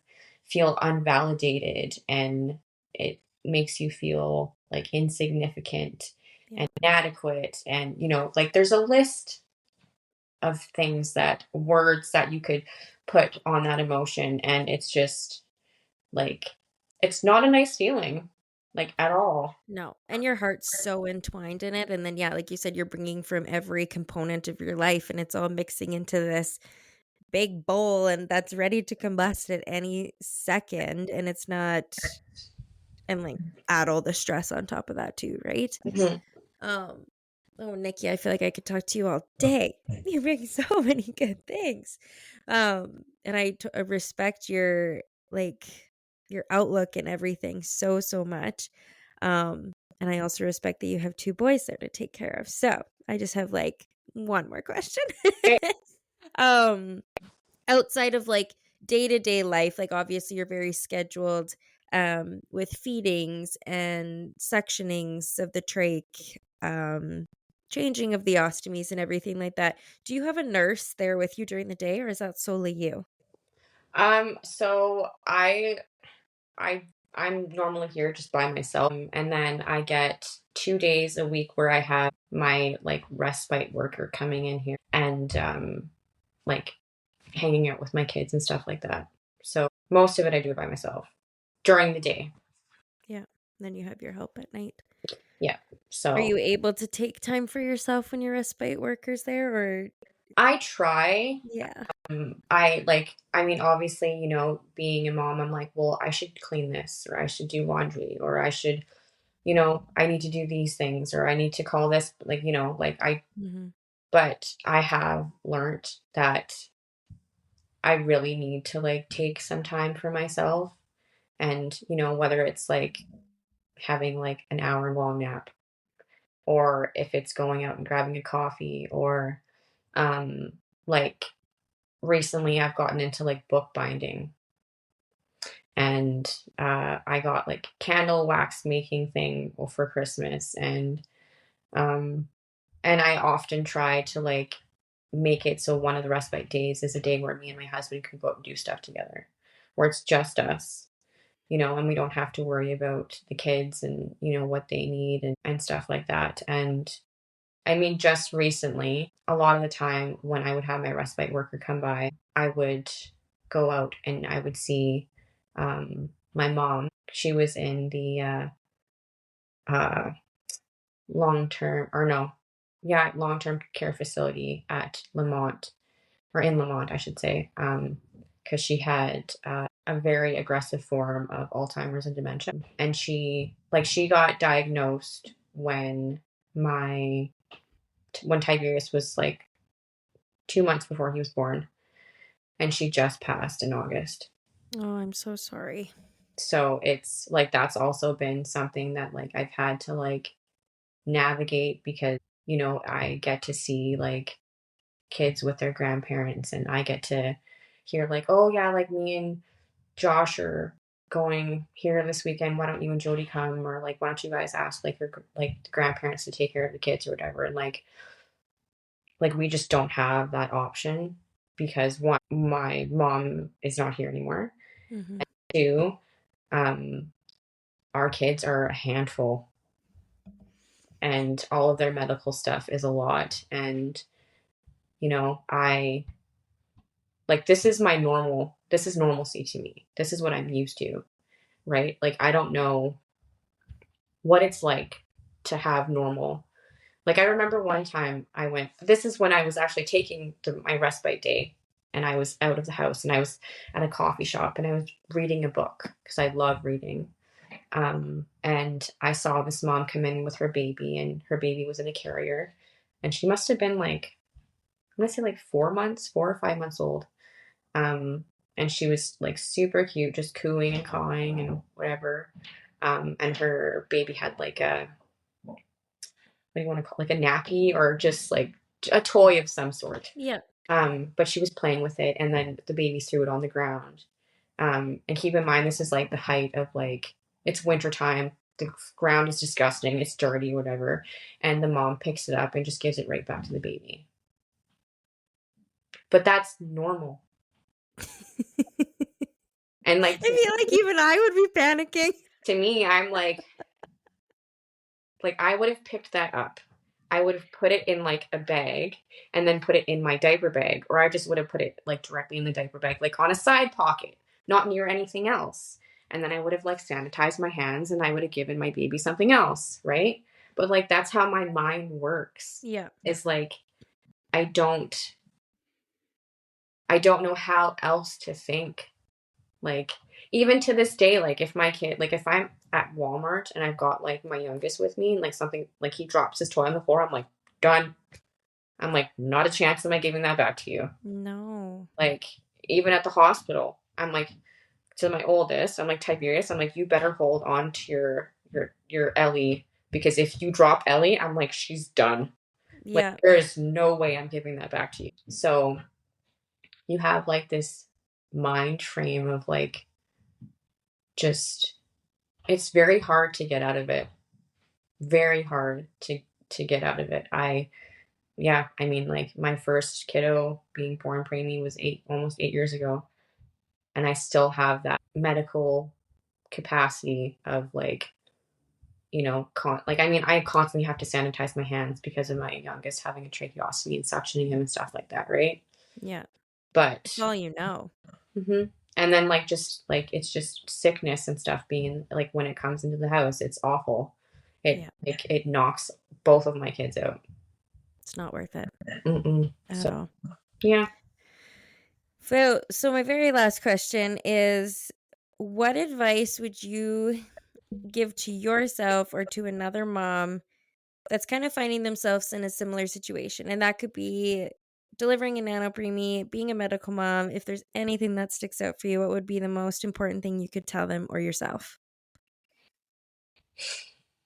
feel unvalidated, and it makes you feel like insignificant Yeah. and inadequate. And, like there's a list of things, that words that you could put on that emotion. And it's just like, it's not a nice feeling, like at all. No. And your heart's so entwined in it. And then, yeah, like you said, you're bringing from every component of your life, and it's all mixing into this big bowl, and that's ready to combust at any second. And it's not, and like add all the stress on top of that too, right? Mhm. Um, oh, Nikki, I feel like I could talk to you all day. You bring so many good things. And I respect your like your outlook and everything so so much. And I also respect that you have two boys there to take care of. So I just have like one more question. um, outside of like day-to-day life, like obviously you're very scheduled with feedings and sectionings of the trach, changing of the ostomies and everything like that. Do you have a nurse there with you during the day, or is that solely you? So I I'm normally here just by myself. And then I get 2 days a week where I have my like respite worker coming in here, and like hanging out with my kids and stuff like that. So most of it I do by myself during the day. Yeah. Then you have your help at night. Yeah. Are So you able to take time for yourself when your respite worker's there, or I try. yeah. I mean, obviously, being a mom, I'm like, well, I should clean this, or I should do laundry, or I should, I need to do these things, or I need to call this, like, Mhm. but I have learned that I really need to like take some time for myself. And, whether it's like having like an hour long nap, or if it's going out and grabbing a coffee, or um, like recently I've gotten into like bookbinding. And I got like candle wax making thing for Christmas. Um, and I often try to like make it so one of the respite days is a day where me and my husband can go out and do stuff together, where it's just us, and we don't have to worry about the kids and, what they need, and stuff like that. And I mean, just recently, a lot of the time when I would have my respite worker come by, I would go out and I would see my mom. She was in the uh, long term, or no, yeah, long term care facility at Lamont, or in Lamont, I should say. because she had a very aggressive form of Alzheimer's and dementia. And she got diagnosed when Tiberius was like 2 months before he was born, and she just passed in August. Oh, I'm so sorry. So it's like that's also been something that like I've had to like navigate, because I get to see like kids with their grandparents, and I get to hear like, oh yeah, like me and Josh are going here this weekend, why don't you and Jody come, or like why don't you guys ask like your like grandparents to take care of the kids or whatever. And like we just don't have that option, because one, my mom is not here anymore. Mm-hmm. And two, our kids are a handful, and all of their medical stuff is a lot. And I like, this is normalcy to me. This is what I'm used to, right? Like I don't know what it's like to have normal. Like I remember one time this is when I was actually taking my respite day, and I was out of the house, and I was at a coffee shop, and I was reading a book because I love reading. And I saw this mom come in with her baby, and her baby was in a carrier, and she must have been like, I'm gonna say like 4 or 5 months old. And she was like super cute, just cooing and cawing and whatever. And her baby had like what do you want to call it? Like a nappy, or just like a toy of some sort. Yeah. But she was playing with it, and then the baby threw it on the ground. And keep in mind, this is like the height of like, it's wintertime. The ground is disgusting. It's dirty, whatever. And the mom picks it up and just gives it right back to the baby. But that's normal. And like, I feel like even I would be panicking. to me, I'm like I would have picked that up. I would have put it in like a bag, and then put it in my diaper bag, or I just would have put it like directly in the diaper bag, like on a side pocket, not near anything else. And then I would have like sanitized my hands, and I would have given my baby something else, right? But like that's how my mind works. Yeah. It's like I don't know how else to think. Like even to this day, like if my kid, like if I'm at Walmart and I've got like my youngest with me, and like something, like he drops his toy on the floor, I'm like, done. I'm like, not a chance am I giving that back to you. No. Like even at the hospital, I'm like, to my oldest, I'm like, Tiberius, I'm like, you better hold on to your Ellie, because if you drop Ellie, I'm like, she's done. Yeah. Like there is no way I'm giving that back to you. So you have like this mind frame of like, just, it's very hard to get out of it. Very hard to get out of it. I mean, like my first kiddo being born preemie was almost 8 years ago, and I still have that medical capacity of like, like, I mean, I constantly have to sanitize my hands because of my youngest having a tracheostomy and suctioning him and stuff like that, right? Yeah. But That's all you know. mm-hmm. And then like just like it's just sickness and stuff being like, when it comes into the house, it's awful. It knocks both of my kids out. It's not worth it At all. Yeah. So my very last question is, what advice would you give to yourself or to another mom that's kind of finding themselves in a similar situation? And that could be delivering a nano preemie, being a medical mom. If there's anything that sticks out for you, what would be the most important thing you could tell them or yourself?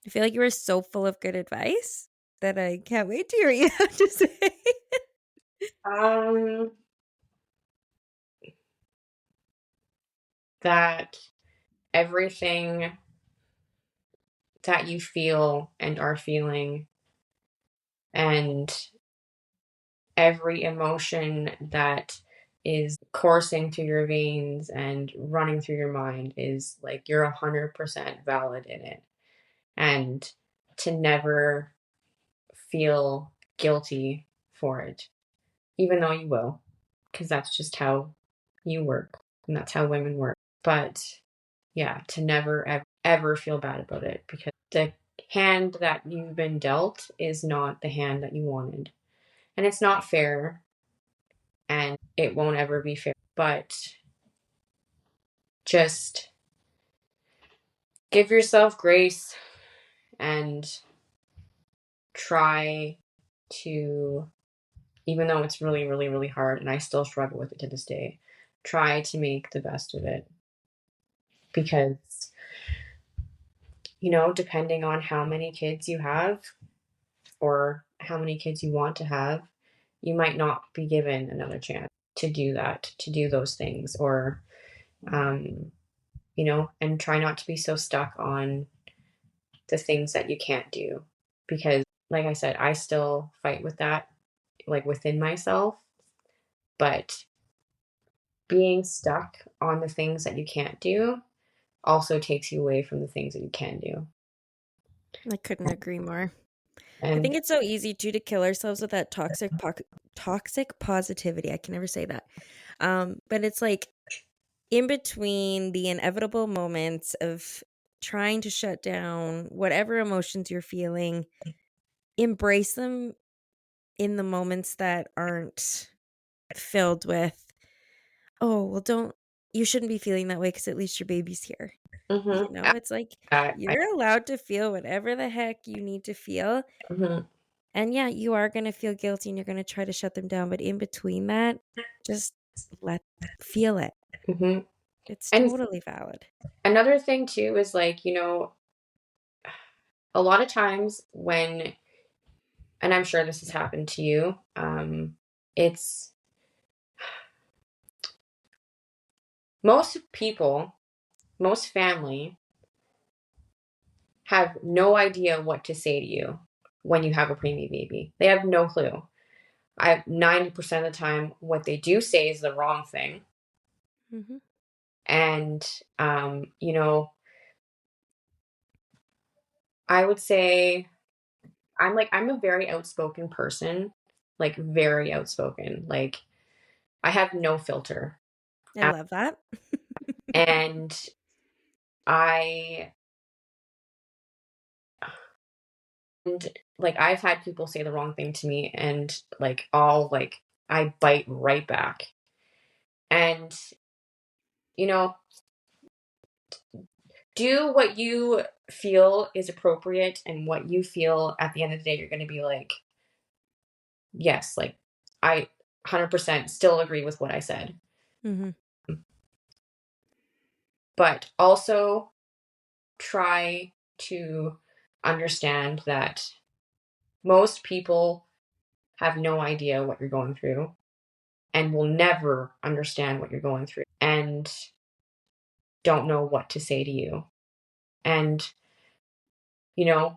I feel like you were so full of good advice that I can't wait to hear what you have to say. That everything that you feel and are feeling, and every emotion that is coursing through your veins and running through your mind, is like, you're 100% valid in it. And to never feel guilty for it, even though you will, because that's just how you work, and that's how women work. But yeah, to never ever feel bad about it, because the hand that you've been dealt is not the hand that you wanted. And it's not fair, and it won't ever be fair. But just give yourself grace and try to, even though it's really, really, really hard, and I still struggle with it to this day, try to make the best of it. Because, depending on how many kids you have or how many kids you want to have, you might not be given another chance to do that, to do those things, or, and try not to be so stuck on the things that you can't do. Because, like I said, I still fight with that, like within myself, but being stuck on the things that you can't do also takes you away from the things that you can do. I couldn't agree more. I think And it's so easy too to kill ourselves with that toxic positivity. I can never say that. But it's like in between the inevitable moments of trying to shut down whatever emotions you're feeling, embrace them in the moments that aren't filled with, oh, well, you shouldn't be feeling that way because at least your baby's here. mhm, It's like I you're allowed to feel whatever the heck you need to feel. mhm, And yeah, you are going to feel guilty and you're going to try to shut them down. But in between that, just let feel it. mhm. It's And totally valid. another thing too is like, a lot of times when, and I'm sure this has happened to you, it's most people, most family have no idea what to say to you when you have a preemie baby. They have no clue. 90% of the time, what they do say is the wrong thing. Mm-hmm. And, I would say I'm a very outspoken person, like very outspoken. Like I have no filter. I love that. And I, and like I've had people say the wrong thing to me, and I bite right back. And, you know, do what you feel is appropriate and what you feel at the end of the day you're going to be like, yes, like I 100% still agree with what I said. Mm-hmm. But also try to understand that most people have no idea what you're going through and will never understand what you're going through and don't know what to say to you. And,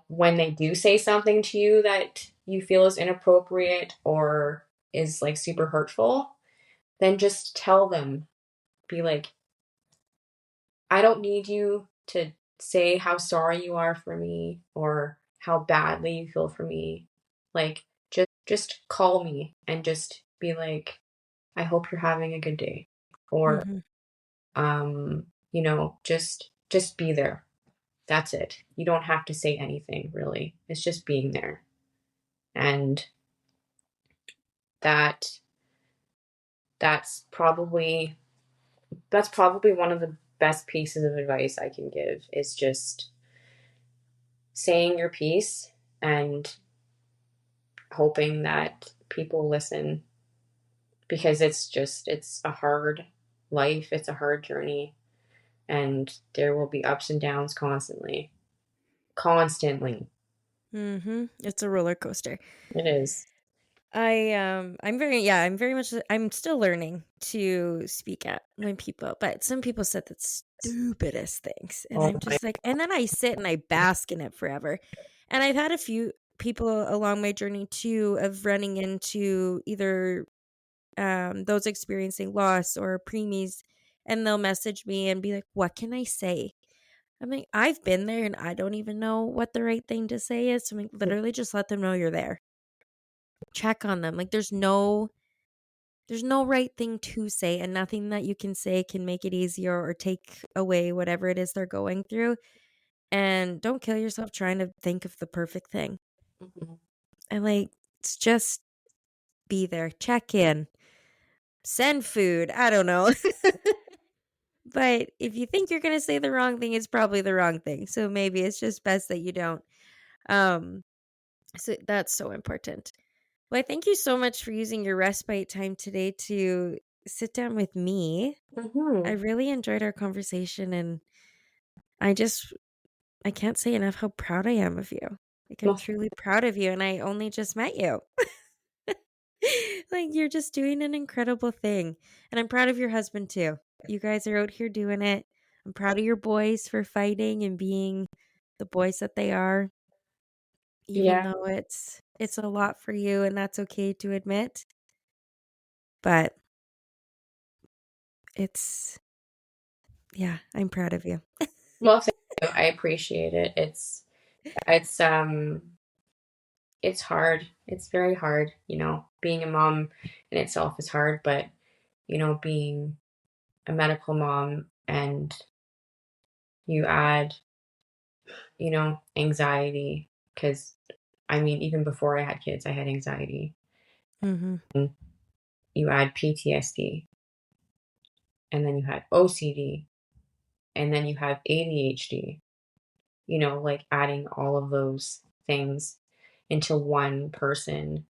when they do say something to you that you feel is inappropriate or is like super hurtful, then just tell them, be like, I don't need you to say how sorry you are for me or how badly you feel for me. Like, just call me and just be like, I hope you're having a good day. Or, Mm-hmm. just be there. That's it. You don't have to say anything really. It's just being there. And that that's probably that's probably one of the best pieces of advice I can give is just saying your piece and hoping that people listen, because it's a hard life, it's a hard journey, and there will be ups and downs constantly. Mm-hmm. It's a roller coaster. It is. I'm very much I'm still learning to speak at when people, but some people said the stupidest things and Oh I'm my. just like, and then I sit and I bask in it forever. And I've had a few people along my journey too of running into either those experiencing loss or preemies, and they'll message me and be like, what can I say? I mean, I've been there and I don't even know what the right thing to say is. So I'm like, literally just let them know you're there. Check on them. Like there's no right thing to say, and nothing that you can say can make it easier or take away whatever it is they're going through. And don't kill yourself trying to think of the perfect thing. Mhm. And it's just be there, check in, send food. I don't know. But if you think you're going to say the wrong thing, it's probably the wrong thing. So maybe it's just best that you don't. So that's so important. Well, I thank you so much for using your respite time today to sit down with me. I really enjoyed our conversation, and I can't say enough how proud I am of you. Like, I'm Well, truly proud of you, and I only just met you. Like, you're just doing an incredible thing. And I'm proud of your husband too. You guys are out here doing it. I'm proud of your boys for fighting and being the boys that they are, even yeah. though it's a lot for you, and that's okay to admit. But I'm proud of you. Well, thank you. I appreciate it. It's it's hard. It's very hard, being a mom in itself is hard, but being a medical mom and you add, anxiety, because I mean, even before I had kids, I had anxiety. Mm-hmm. And you add PTSD, and then you had OCD, and then you have ADHD, like adding all of those things into one person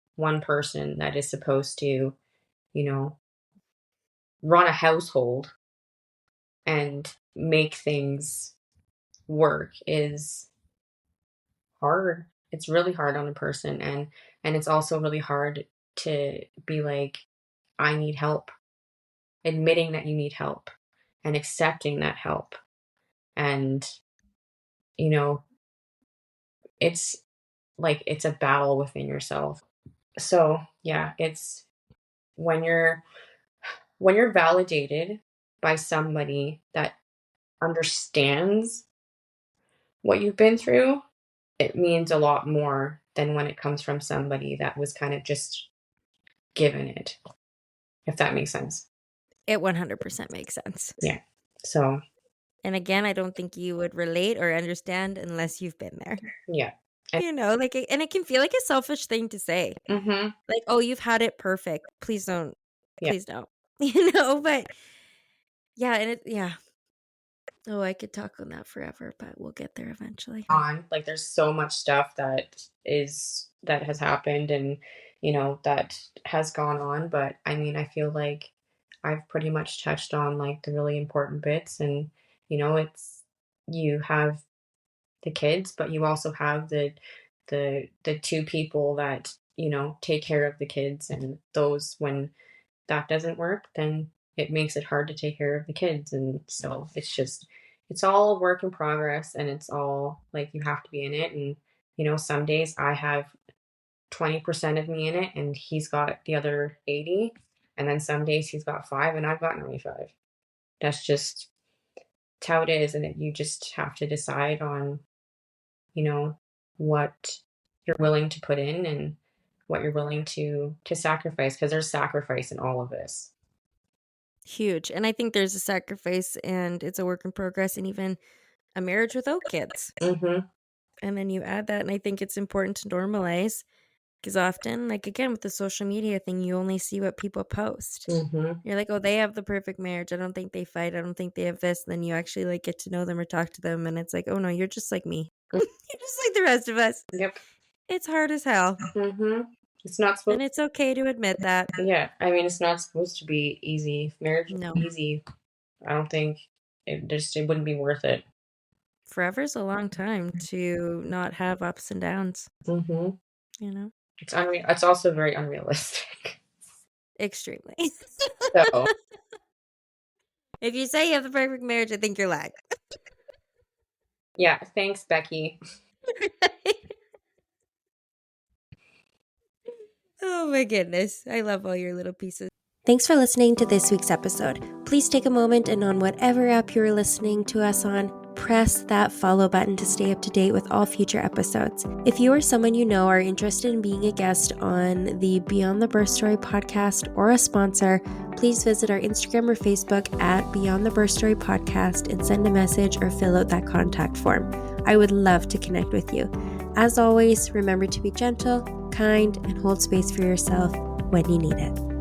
that is supposed to, you know, run a household and make things work is hard. It's really hard on a person, and it's also really hard to be like, I need help, admitting that you need help and accepting that help. And you know, it's like it's a battle within yourself. So, yeah, it's when you're validated by somebody that understands what you've been through, it means a lot more than when it comes from somebody that was kind of just given it, if that makes sense. It 100% makes sense. Yeah. So, And again, I don't think you would relate or understand unless you've been there. yeah. And, And it can feel like a selfish thing to say. mm-hmm. Like, oh, you've had it perfect. Please don't. Yeah. Please don't. But yeah, yeah. Oh, I could talk on that forever, but we'll get there eventually. Like there's so much stuff that has happened and that has gone on, but I mean, I feel like I've pretty much touched on like the really important bits. And it's, you have the kids, but you also have the two people that take care of the kids, and those, when that doesn't work, then it makes it hard to take care of the kids. And so it's all a work in progress, and it's all like you have to be in it. And some days I have 20% of me in it and he's got the other 80, and then some days he's got 5 and I've got 95. That's just how it is. And you just have to decide on what you're willing to put in and what you're willing to sacrifice, because there's sacrifice in all of this. Huge. And I think there's a sacrifice, and it's a work in progress, and even a marriage without kids. Mm-hmm. And then you add that, and I think it's important to normalize, because often, like again, with the social media thing, you only see what people post. Mm-hmm. You're like, oh, they have the perfect marriage. I don't think they fight. I don't think they have this. And then you actually like get to know them or talk to them, and it's like, oh no, you're just like me. You're just like the rest of us. Yep. It's hard as hell. Mm-hmm. It's not supposed. And it's okay to admit that. Yeah, I mean, it's not supposed to be easy. Marriage No. is easy. I don't think it wouldn't be worth it. Forever's a long time to not have ups and downs. Mm-hmm. It's It's also very unrealistic. Extremely. So, if you say you have the perfect marriage, I think you're lying. yeah, thanks, Becky. Oh my goodness. I love all your little pieces. Thanks for listening to this week's episode. Please take a moment and on whatever app you're listening to us on, press that follow button to stay up to date with all future episodes. If you or someone you know are interested in being a guest on the Beyond the Birth Story podcast or a sponsor, please visit our Instagram or Facebook at Beyond the Birth Story podcast and send a message or fill out that contact form. I would love to connect with you. As always, remember to be gentle, kind, and hold space for yourself when you need it.